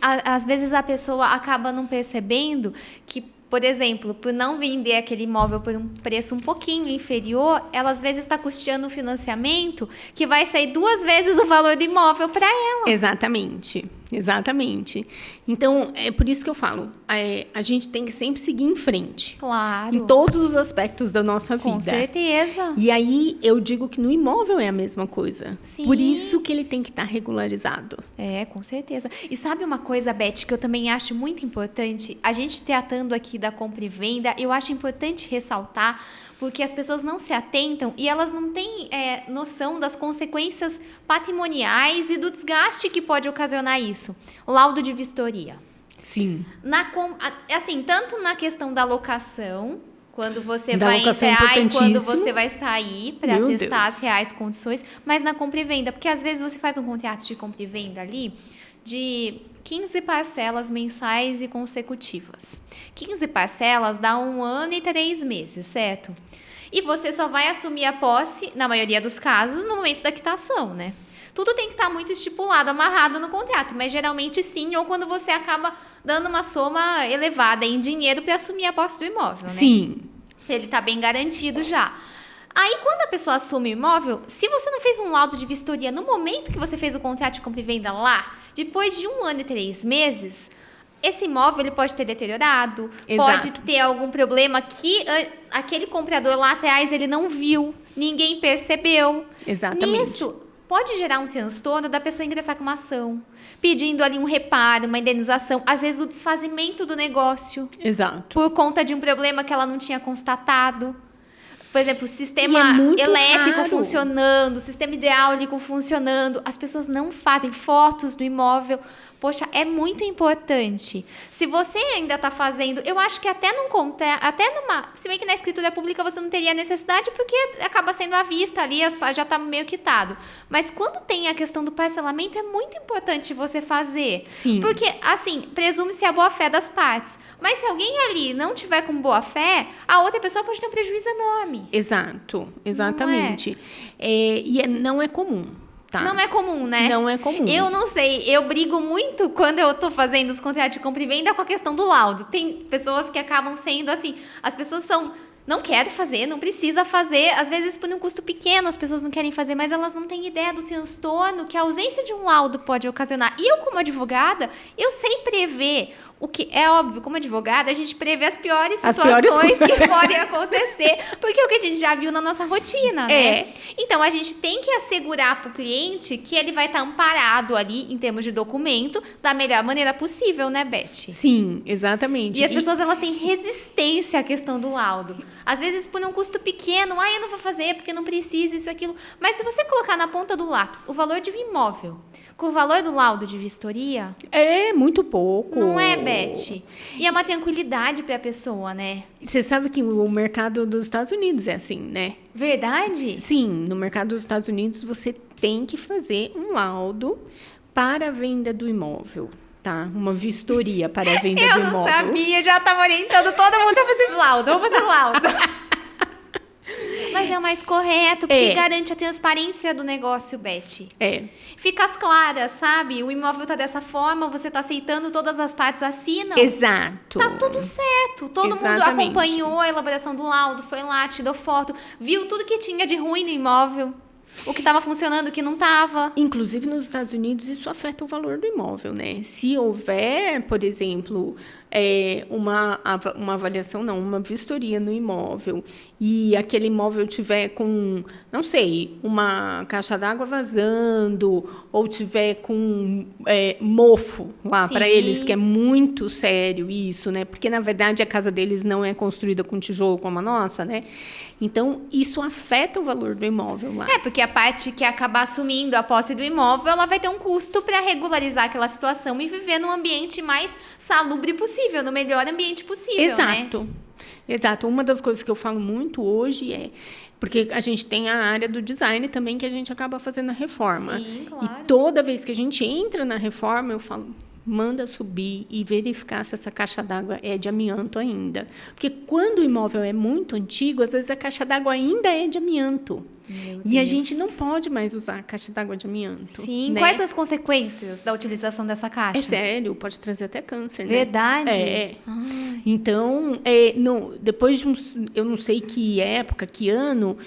às vezes a pessoa acaba não percebendo que, por exemplo, por não vender aquele imóvel por um preço um pouquinho inferior, ela às vezes está custeando um financiamento que vai sair 2 vezes o valor do imóvel para ela. Exatamente. Então, é por isso que eu falo, a gente tem que sempre seguir em frente. Claro. Em todos os aspectos da nossa vida. Com certeza. E aí, eu digo que no imóvel é a mesma coisa. Sim. Por isso que ele tem que estar regularizado. Com certeza. E sabe uma coisa, Beth, que eu também acho muito importante? A gente tratando aqui da compra e venda, eu acho importante ressaltar, porque as pessoas não se atentam e elas não têm noção das consequências patrimoniais e do desgaste que pode ocasionar isso. Laudo de vistoria. Sim. Assim, tanto na questão da locação, quando você da vai entrar e quando você vai sair para testar as reais condições, mas na compra e venda, porque às vezes você faz um contrato de compra e venda ali de 15 parcelas mensais e consecutivas. 15 parcelas dá 1 ano e 3 meses, certo? E você só vai assumir a posse, na maioria dos casos, no momento da quitação, né? Tudo tem que estar muito estipulado, amarrado no contrato, mas geralmente sim, ou quando você acaba dando uma soma elevada em dinheiro para assumir a posse do imóvel, né? Sim. Ele está bem garantido já. Aí, quando a pessoa assume o imóvel, se você não fez um laudo de vistoria no momento que você fez o contrato de compra e venda lá, depois de 1 ano e 3 meses, esse imóvel ele pode ter deteriorado, pode ter algum problema que aquele comprador lá atrás ele não viu, ninguém percebeu. Exatamente. Isso pode gerar um transtorno da pessoa ingressar com uma ação, pedindo ali um reparo, uma indenização, às vezes o desfazimento do negócio. Exato. Por conta de um problema que ela não tinha constatado. Por exemplo, o sistema elétrico funcionando, o sistema hidráulico funcionando. As pessoas não fazem fotos do imóvel. Poxa, é muito importante. Se você ainda está fazendo... Eu acho que até numa... Se bem que na escritura pública você não teria necessidade, porque acaba sendo à vista ali, já está meio quitado. Mas quando tem a questão do parcelamento, é muito importante você fazer. Sim. Porque, assim, presume-se a boa-fé das partes. Mas se alguém ali não tiver com boa-fé, a outra pessoa pode ter um prejuízo enorme. Exato, exatamente. Não é comum. Tá. Não é comum, né? Não é comum. Eu não sei, eu brigo muito quando eu tô fazendo os contratos de compra e venda com a questão do laudo. Tem pessoas que acabam sendo assim, as pessoas não querem fazer, não precisa fazer, às vezes por um custo pequeno as pessoas não querem fazer, mas elas não têm ideia do transtorno que a ausência de um laudo pode ocasionar. E eu, como advogada, eu sei prever o que é óbvio, como advogada, a gente prevê as piores situações que podem acontecer, porque é o que a gente já viu na nossa rotina, né? Então, a gente tem que assegurar para o cliente que ele vai estar amparado ali, em termos de documento, da melhor maneira possível, né, Beth? Sim, exatamente. E as pessoas, elas têm resistência à questão do laudo. Às vezes por um custo pequeno, eu não vou fazer porque não precisa, isso e aquilo. Mas se você colocar na ponta do lápis o valor de um imóvel com o valor do laudo de vistoria... É muito pouco. Não é, Beth? E é uma tranquilidade para a pessoa, né? Você sabe que o mercado dos Estados Unidos é assim, né? Verdade? Sim, no mercado dos Estados Unidos você tem que fazer um laudo para a venda do imóvel, tá? Uma vistoria para a venda do imóvel. Eu não sabia, já estava orientando todo mundo a fazer laudo. Vamos fazer laudo. Mas é o mais correto, porque garante a transparência do negócio, Beth. Fica às claras, sabe? O imóvel tá dessa forma, você tá aceitando, todas as partes assinam. Exato. Tá tudo certo. Todo mundo acompanhou a elaboração do laudo, foi lá, tirou foto, viu tudo que tinha de ruim no imóvel. O que estava funcionando, o que não estava. Inclusive, nos Estados Unidos, isso afeta o valor do imóvel, né? Se houver, por exemplo, uma avaliação, uma vistoria no imóvel, e aquele imóvel tiver com, não sei, uma caixa d'água vazando, ou tiver com mofo lá para eles, que é muito sério isso, né? Porque, na verdade, a casa deles não é construída com tijolo como a nossa, né? Então, isso afeta o valor do imóvel lá. Porque a parte que acabar assumindo a posse do imóvel, ela vai ter um custo para regularizar aquela situação e viver num ambiente mais salubre possível, no melhor ambiente possível, Exato. Né? Exato. Uma das coisas que eu falo muito hoje porque a gente tem a área do design também que a gente acaba fazendo a reforma. Sim, claro. E toda vez que a gente entra na reforma, eu falo, manda subir e verificar se essa caixa d'água é de amianto ainda. Porque quando o imóvel é muito antigo, às vezes a caixa d'água ainda é de amianto. E a gente não pode mais usar a caixa d'água de amianto. Sim. Né? Quais as consequências da utilização dessa caixa? É sério, pode trazer até câncer, né? Verdade? Então, depois de eu não sei que época, que ano,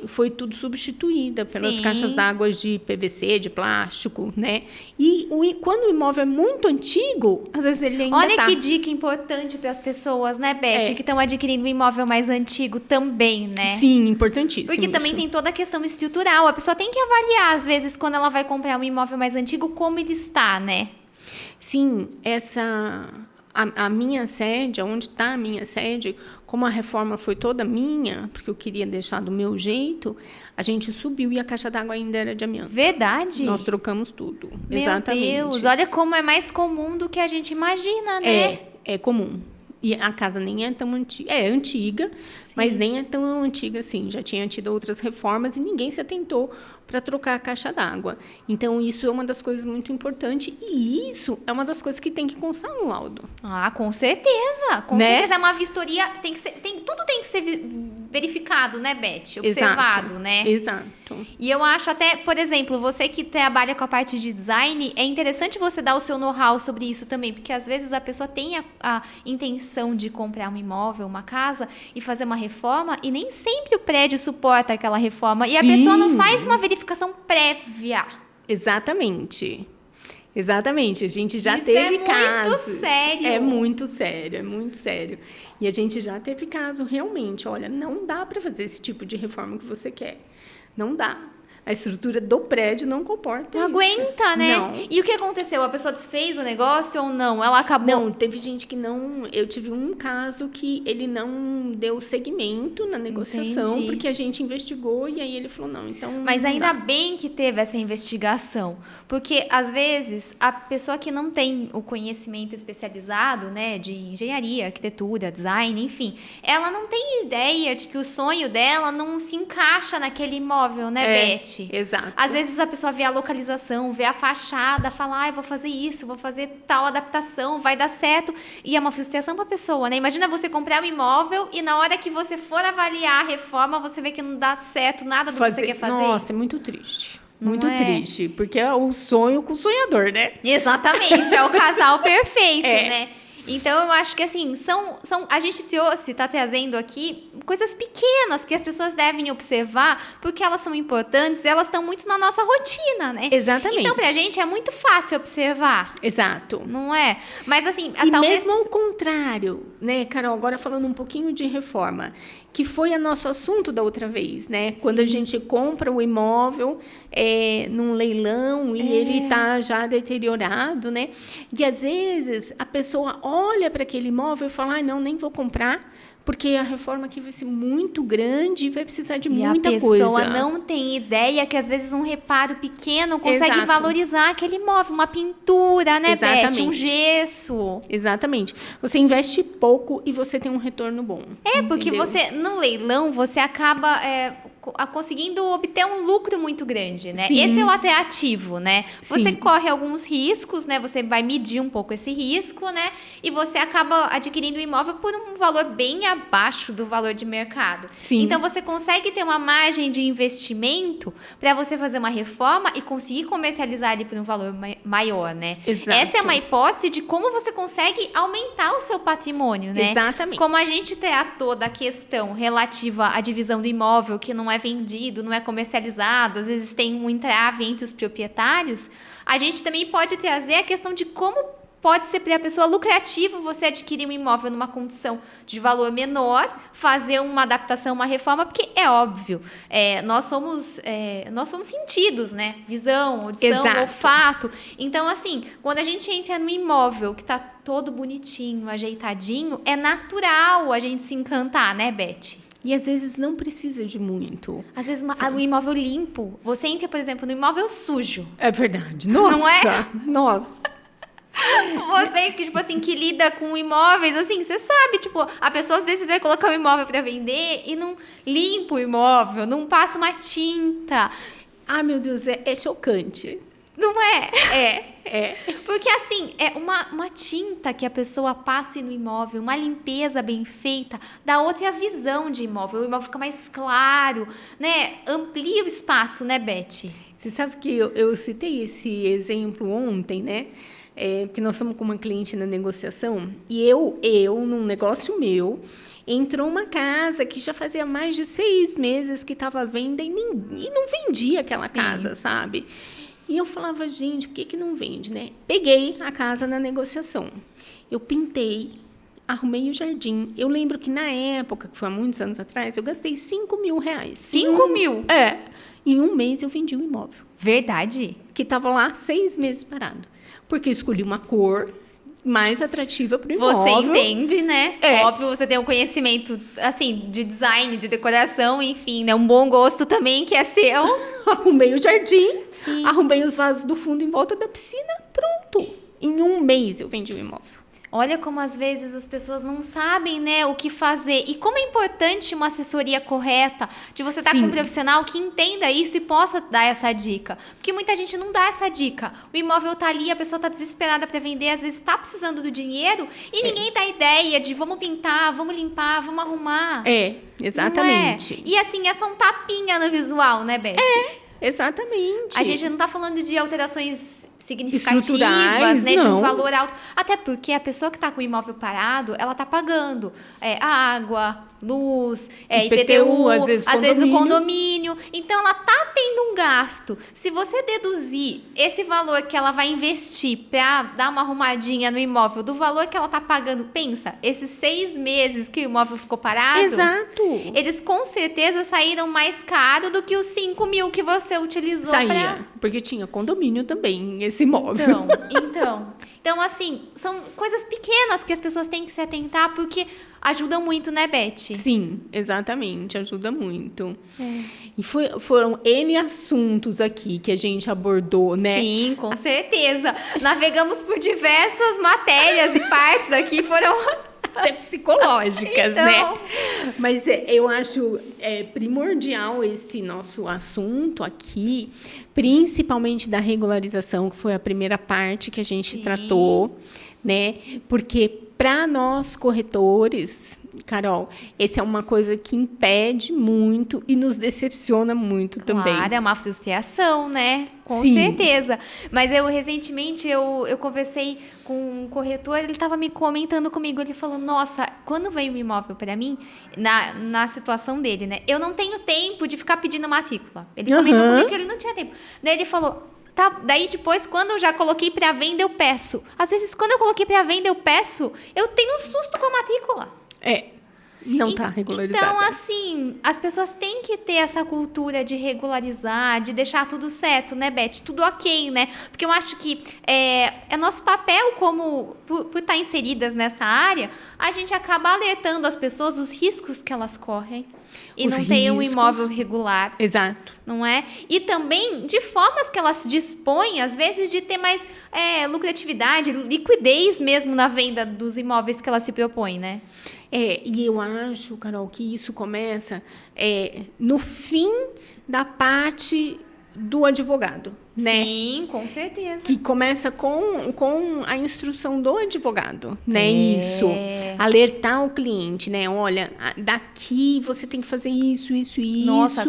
foi tudo substituída pelas caixas d'água de PVC, de plástico, né? E quando o imóvel é muito antigo, às vezes ele ainda Olha que dica importante para as pessoas, né, Beth? Que estão adquirindo um imóvel mais antigo também, né? Sim, importantíssimo. Porque também tem toda a questão estrutural. A pessoa tem que avaliar, às vezes, quando ela vai comprar um imóvel mais antigo, como ele está, né? Sim, a minha sede, onde está a minha sede, como a reforma foi toda minha, porque eu queria deixar do meu jeito, a gente subiu e a caixa d'água ainda era de amianto. Verdade? Nós trocamos tudo. Meu Exatamente. Deus, olha como é mais comum do que a gente imagina, né? É comum. E a casa nem é tão antiga. É antiga, mas nem é tão antiga assim. Já tinha tido outras reformas e ninguém se atentou para trocar a caixa d'água. Então, isso é uma das coisas muito importantes. E isso é uma das coisas que tem que constar no laudo. Ah, com certeza. Com certeza. É uma vistoria. Tudo tem que ser verificado, né, Beth? Observado, Exato. né? Exato. E eu acho até, por exemplo, você que trabalha com a parte de design, é interessante você dar o seu know-how sobre isso também, porque às vezes a pessoa tem a intenção de comprar um imóvel, uma casa e fazer uma reforma e nem sempre o prédio suporta aquela reforma. E a pessoa não faz uma verificação prévia. Exatamente. Exatamente. A gente já teve caso. Isso é muito sério. É muito sério, é muito sério. E a gente já teve caso realmente. Olha, não dá para fazer esse tipo de reforma que você quer. Não dá. A estrutura do prédio não comporta Não isso. aguenta, né? Não. E o que aconteceu? A pessoa desfez o negócio ou não? Ela acabou... Não, teve gente que não... Eu tive um caso que ele não deu seguimento na negociação, Entendi. porque a gente investigou e aí ele falou, não, então... Mas não ainda dá. bem que teve essa investigação, porque às vezes a pessoa que não tem o conhecimento especializado, né, de engenharia, arquitetura, design, enfim, ela não tem ideia de que o sonho dela não se encaixa naquele imóvel, né, Beth? Exato. Às vezes a pessoa vê a localização, vê a fachada, fala, eu vou fazer isso, vou fazer tal adaptação, vai dar certo, e é uma frustração para a pessoa, né? Imagina você comprar um imóvel e na hora que você for avaliar a reforma, você vê que não dá certo nada do que você quer fazer. Nossa, é muito triste. Não Muito é? triste, porque é o sonho com o sonhador, né? Exatamente, é o casal perfeito, né? Então, eu acho que, assim, a gente está trazendo aqui coisas pequenas que as pessoas devem observar, porque elas são importantes e elas estão muito na nossa rotina, né? Exatamente. Então, pra gente é muito fácil observar, Exato. não é? Mas, assim, E talvez... mesmo ao contrário, né, Carol, agora falando um pouquinho de reforma, que foi o nosso assunto da outra vez, né? Quando a gente compra o imóvel num leilão e ele está já deteriorado, né? E às vezes a pessoa olha para aquele imóvel e fala, não, nem vou comprar, Porque a reforma aqui vai ser muito grande e vai precisar de E muita a pessoa coisa. não tem ideia que, às vezes, um reparo pequeno consegue Exato. valorizar aquele imóvel. Uma pintura, né, Beth? Exatamente. Um gesso. Exatamente. Você investe pouco e você tem um retorno bom. Porque entendeu? você, no leilão, você acaba conseguindo obter um lucro muito grande, né? Sim. Esse é o atrativo, né? Você Sim. corre alguns riscos, né? Você vai medir um pouco esse risco, né? E você acaba adquirindo o imóvel por um valor bem abaixo do valor de mercado. Sim. Então, você consegue ter uma margem de investimento para você fazer uma reforma e conseguir comercializar ele por um valor maior, né? Exato. Essa é uma hipótese de como você consegue aumentar o seu patrimônio, né? Exatamente. Como a gente tratou da questão relativa à divisão do imóvel, que não é vendido, não é comercializado, às vezes tem um entrave entre os proprietários, a gente também pode trazer a questão de como pode ser para a pessoa lucrativo você adquirir um imóvel numa condição de valor menor, fazer uma adaptação, uma reforma, porque é óbvio, nós somos sentidos, né? Visão, audição, Exato. olfato. Então, assim, quando a gente entra num imóvel que está todo bonitinho, ajeitadinho, é natural a gente se encantar, né, Beth? E às vezes não precisa de muito. Às vezes, um imóvel limpo. Você entra, por exemplo, no imóvel sujo. É verdade. Nossa. Não é? Nossa. Você que, tipo assim, que lida com imóveis, assim, você sabe, tipo, a pessoa às vezes vai colocar um imóvel para vender e não limpa o imóvel, não passa uma tinta. Ah, meu Deus, é chocante. Não é? É. Porque, assim, é uma tinta que a pessoa passe no imóvel, uma limpeza bem feita, dá outra visão de imóvel. O imóvel fica mais claro, né? Amplia o espaço, né, Beth? Você sabe que eu citei esse exemplo ontem, né? Porque nós estamos com uma cliente na negociação e eu, num negócio meu, entrou uma casa que já fazia mais de 6 meses que estava à venda e não vendia aquela casa, sabe? E eu falava, gente, por que não vende, né? Peguei a casa na negociação. Eu pintei, arrumei o jardim. Eu lembro que na época, que foi há muitos anos atrás, eu gastei R$5.000. 5 mil? Em um mês eu vendi o imóvel. Verdade? Que estava lá 6 meses parado. Porque eu escolhi uma cor mais atrativa para o imóvel. Você entende, né? É. Óbvio, você tem um conhecimento, assim, de design, de decoração, enfim, né? Um bom gosto também, que é seu. Arrumei o jardim, Sim. arrumei os vasos do fundo em volta da piscina, pronto. Em um mês eu vendi o imóvel. Olha como às vezes as pessoas não sabem, né, o que fazer. E como é importante uma assessoria correta, de você estar com um profissional que entenda isso e possa dar essa dica. Porque muita gente não dá essa dica. O imóvel está ali, a pessoa está desesperada para vender, às vezes está precisando do dinheiro e ninguém dá ideia de vamos pintar, vamos limpar, vamos arrumar. Exatamente. Não é? E assim, é só um tapinha no visual, né, Beth? Exatamente. A gente não está falando de alterações significativas, estruturais, né, de um não. valor alto. Até porque a pessoa que está com o imóvel parado, ela está pagando água, luz, IPTU, às vezes o condomínio. Então, ela está tendo um gasto. Se você deduzir esse valor que ela vai investir para dar uma arrumadinha no imóvel do valor que ela está pagando, pensa, esses 6 meses que o imóvel ficou parado, Exato. eles com certeza saíram mais caro do que os 5 mil que você utilizou para... Porque tinha condomínio também, esse imóvel. Então, assim, são coisas pequenas que as pessoas têm que se atentar, porque ajudam muito, né, Beth? Sim, exatamente, ajuda muito. E foram N assuntos aqui que a gente abordou, né? Sim, com certeza. Navegamos por diversas matérias e partes aqui, foram... Até psicológicas, né? Mas eu acho primordial esse nosso assunto aqui, principalmente da regularização, que foi a primeira parte que a gente tratou, né? Porque para nós corretores, Carol, essa é uma coisa que impede muito e nos decepciona muito também. Claro, é uma frustração, né? Com Sim. certeza. Mas recentemente, eu conversei com um corretor, ele estava me comentando comigo, ele falou, nossa, quando veio um imóvel para mim, na situação dele, né? Eu não tenho tempo de ficar pedindo matrícula. Ele comentou comigo que ele não tinha tempo. Daí ele falou... Tá, daí depois, quando eu já coloquei para venda, eu peço. Às vezes, quando eu coloquei para venda, eu peço, eu tenho um susto com a matrícula. não está regularizada. Então, assim, as pessoas têm que ter essa cultura de regularizar, de deixar tudo certo, né, Beth? Tudo ok, né? Porque eu acho que é nosso papel, como por estar inseridas nessa área, a gente acaba alertando as pessoas dos riscos que elas correm. E Os não tem um riscos. imóvel regular. Exato. Não é? E também de formas que elas dispõem, às vezes, de ter mais lucratividade, liquidez mesmo na venda dos imóveis que elas se propõem, né? E eu acho, Carol, que isso começa no fim da parte do advogado, né? Sim, com certeza. Que começa com a instrução do advogado, né? Isso. Alertar o cliente, né? Olha, daqui você tem que fazer isso, isso e isso. Nossa,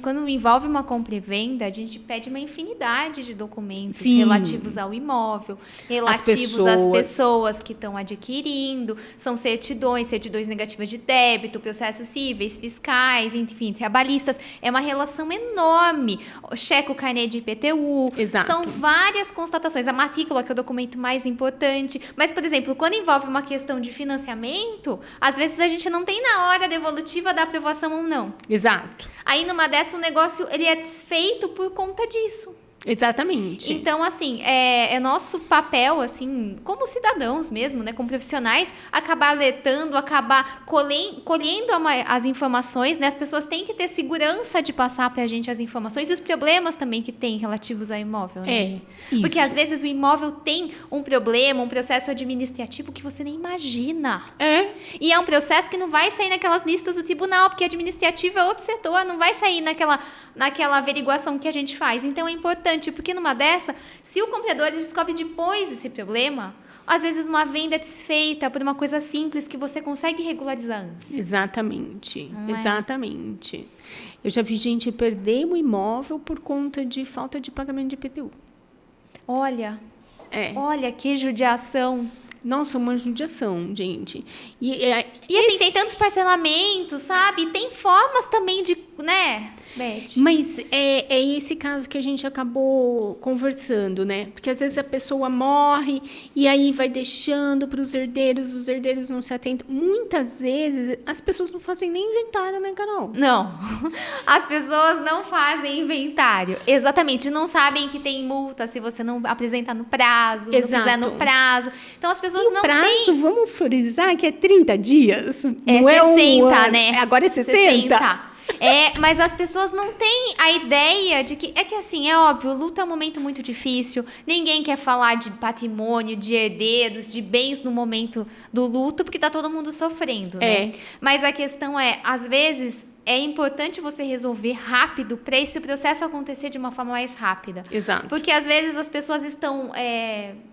quando envolve uma compra e venda, a gente pede uma infinidade de documentos Sim. relativos ao imóvel, relativos às pessoas. pessoas que estão adquirindo, são certidões negativas de débito, processos cíveis, fiscais, enfim, trabalhistas. É uma relação enorme. Checa o carnê de IPTU. Exato. São várias constatações. A matrícula, que é o documento mais importante. Mas, por exemplo, quando envolve uma questão de financiamento, às vezes a gente não tem na hora a devolutiva da aprovação ou não. Exato. Aí, numa dessa, o negócio ele é desfeito por conta disso. Exatamente. Então, assim, é nosso papel, assim, como cidadãos mesmo, né, como profissionais, acabar alertando, acabar colhendo as informações, né? As pessoas têm que ter segurança de passar para a gente as informações e os problemas também que tem relativos ao imóvel, né? Isso. Porque, às vezes, o imóvel tem um problema, um processo administrativo que você nem imagina. E é um processo que não vai sair naquelas listas do tribunal, porque administrativo é outro setor, não vai sair naquela averiguação que a gente faz. Então, é importante, porque numa dessa, se o comprador descobre depois esse problema, às vezes uma venda é desfeita por uma coisa simples que você consegue regularizar antes. Exatamente. Não é? Exatamente. Eu já vi gente perder o imóvel por conta de falta de pagamento de IPTU. Olha que judiação. Nossa, uma judiação, gente. E assim, tem tantos parcelamentos, sabe? Tem formas também de, né, Beth? Mas é esse caso que a gente acabou conversando, né? Porque às vezes a pessoa morre e aí vai deixando para os herdeiros não se atentam. Muitas vezes as pessoas não fazem nem inventário, né, Carol? Não, as pessoas não fazem inventário. Exatamente, não sabem que tem multa se você não apresentar no prazo, não fizer no prazo. Então as pessoas não prazo, têm... vamos frisar que é 30 dias. É não 60, né? Agora é 60? Mas as pessoas não têm a ideia de que... É que assim, é óbvio, o luto é um momento muito difícil. Ninguém quer falar de patrimônio, de herdeiros, de bens no momento do luto, porque tá todo mundo sofrendo, né? Mas a questão é, às vezes... É importante você resolver rápido para esse processo acontecer de uma forma mais rápida. Exato. Porque, às vezes, as pessoas estão...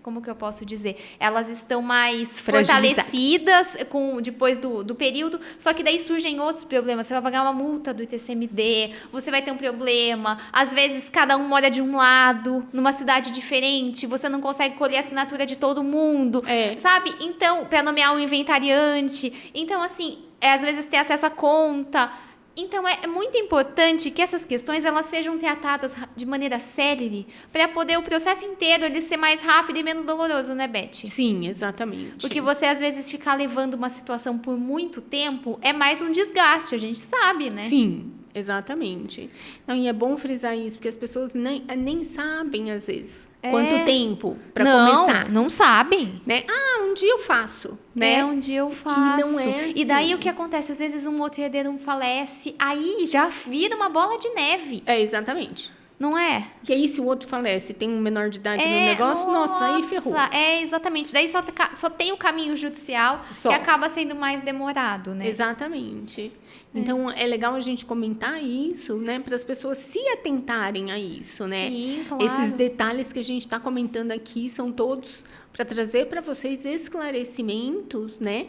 como que eu posso dizer? Elas estão mais fortalecidas depois do período, só que daí surgem outros problemas. Você vai pagar uma multa do ITCMD, você vai ter um problema. Às vezes, cada um mora de um lado, numa cidade diferente, você não consegue colher a assinatura de todo mundo, sabe? Então, para nomear um inventariante. Então, assim, às vezes ter acesso à conta... Então, é muito importante que essas questões elas sejam tratadas de maneira célere para poder o processo inteiro ele ser mais rápido e menos doloroso, né, Beth? Sim, exatamente. Porque você, às vezes, ficar levando uma situação por muito tempo é mais um desgaste, a gente sabe, né? Sim, exatamente. Não, e é bom frisar isso, porque as pessoas nem sabem, às vezes, quanto tempo para começar. Não sabem. Né? Um dia eu faço. Né? Um dia eu faço. E não é assim. E daí o que acontece? Às vezes um outro herdeiro falece, aí já vira uma bola de neve. Exatamente. Não é? E aí, se o outro falece, tem um menor de idade no negócio, nossa, aí ferrou. Exatamente. Daí só tem o caminho judicial que acaba sendo mais demorado, né? Exatamente. Então, é legal a gente comentar isso, né? Para as pessoas se atentarem a isso, né? Sim, claro. Esses detalhes que a gente está comentando aqui são todos para trazer para vocês esclarecimentos, né?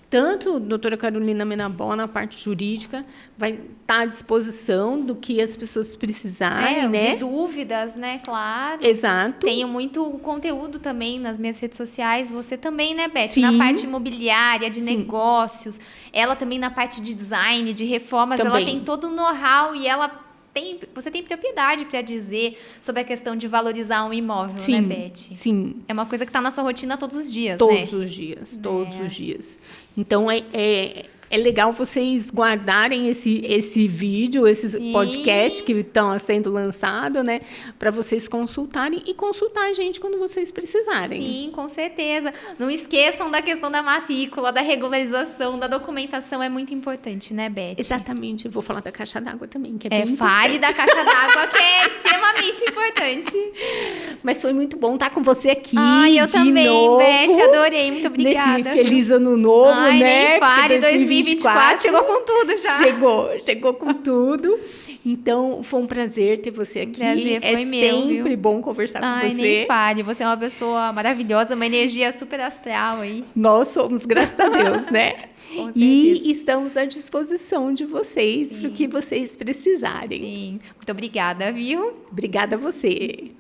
Tanto a doutora Carolina Menabó, na parte jurídica, vai estar à disposição do que as pessoas precisarem, né? De dúvidas, né? Claro. Exato. Tenho muito conteúdo também nas minhas redes sociais. Você também, né, Beth? Sim. Na parte imobiliária, de Sim. negócios. Ela também na parte de design, de reformas. Também. Ela tem todo o know-how e você tem propriedade para dizer sobre a questão de valorizar um imóvel, Sim, né, Beth? Sim. É uma coisa que está na sua rotina todos os dias, Todos né? os dias, todos os dias. Então, é é legal vocês guardarem esse vídeo, esses podcasts que estão sendo lançados, né? Para vocês consultarem e consultar a gente quando vocês precisarem. Sim, com certeza. Não esqueçam da questão da matrícula, da regularização, da documentação, é muito importante, né, Beth? Exatamente. Eu vou falar da caixa d'água também, que é bem fale importante. da caixa d'água, que é extremamente importante. Mas foi muito bom estar com você aqui Eu de também, novo, Beth, adorei, muito obrigada. Nesse feliz ano novo, né? Nem fale, Porque 2024 chegou com tudo já. Chegou com tudo. Então, foi um prazer ter você aqui. Prazer foi meu, sempre viu? bom conversar com você. Nem fale, você é uma pessoa maravilhosa, uma energia super astral aí. Nós somos, graças a Deus, né? Com E estamos à disposição de vocês para o que vocês precisarem. Sim, muito obrigada, viu? Obrigada a você.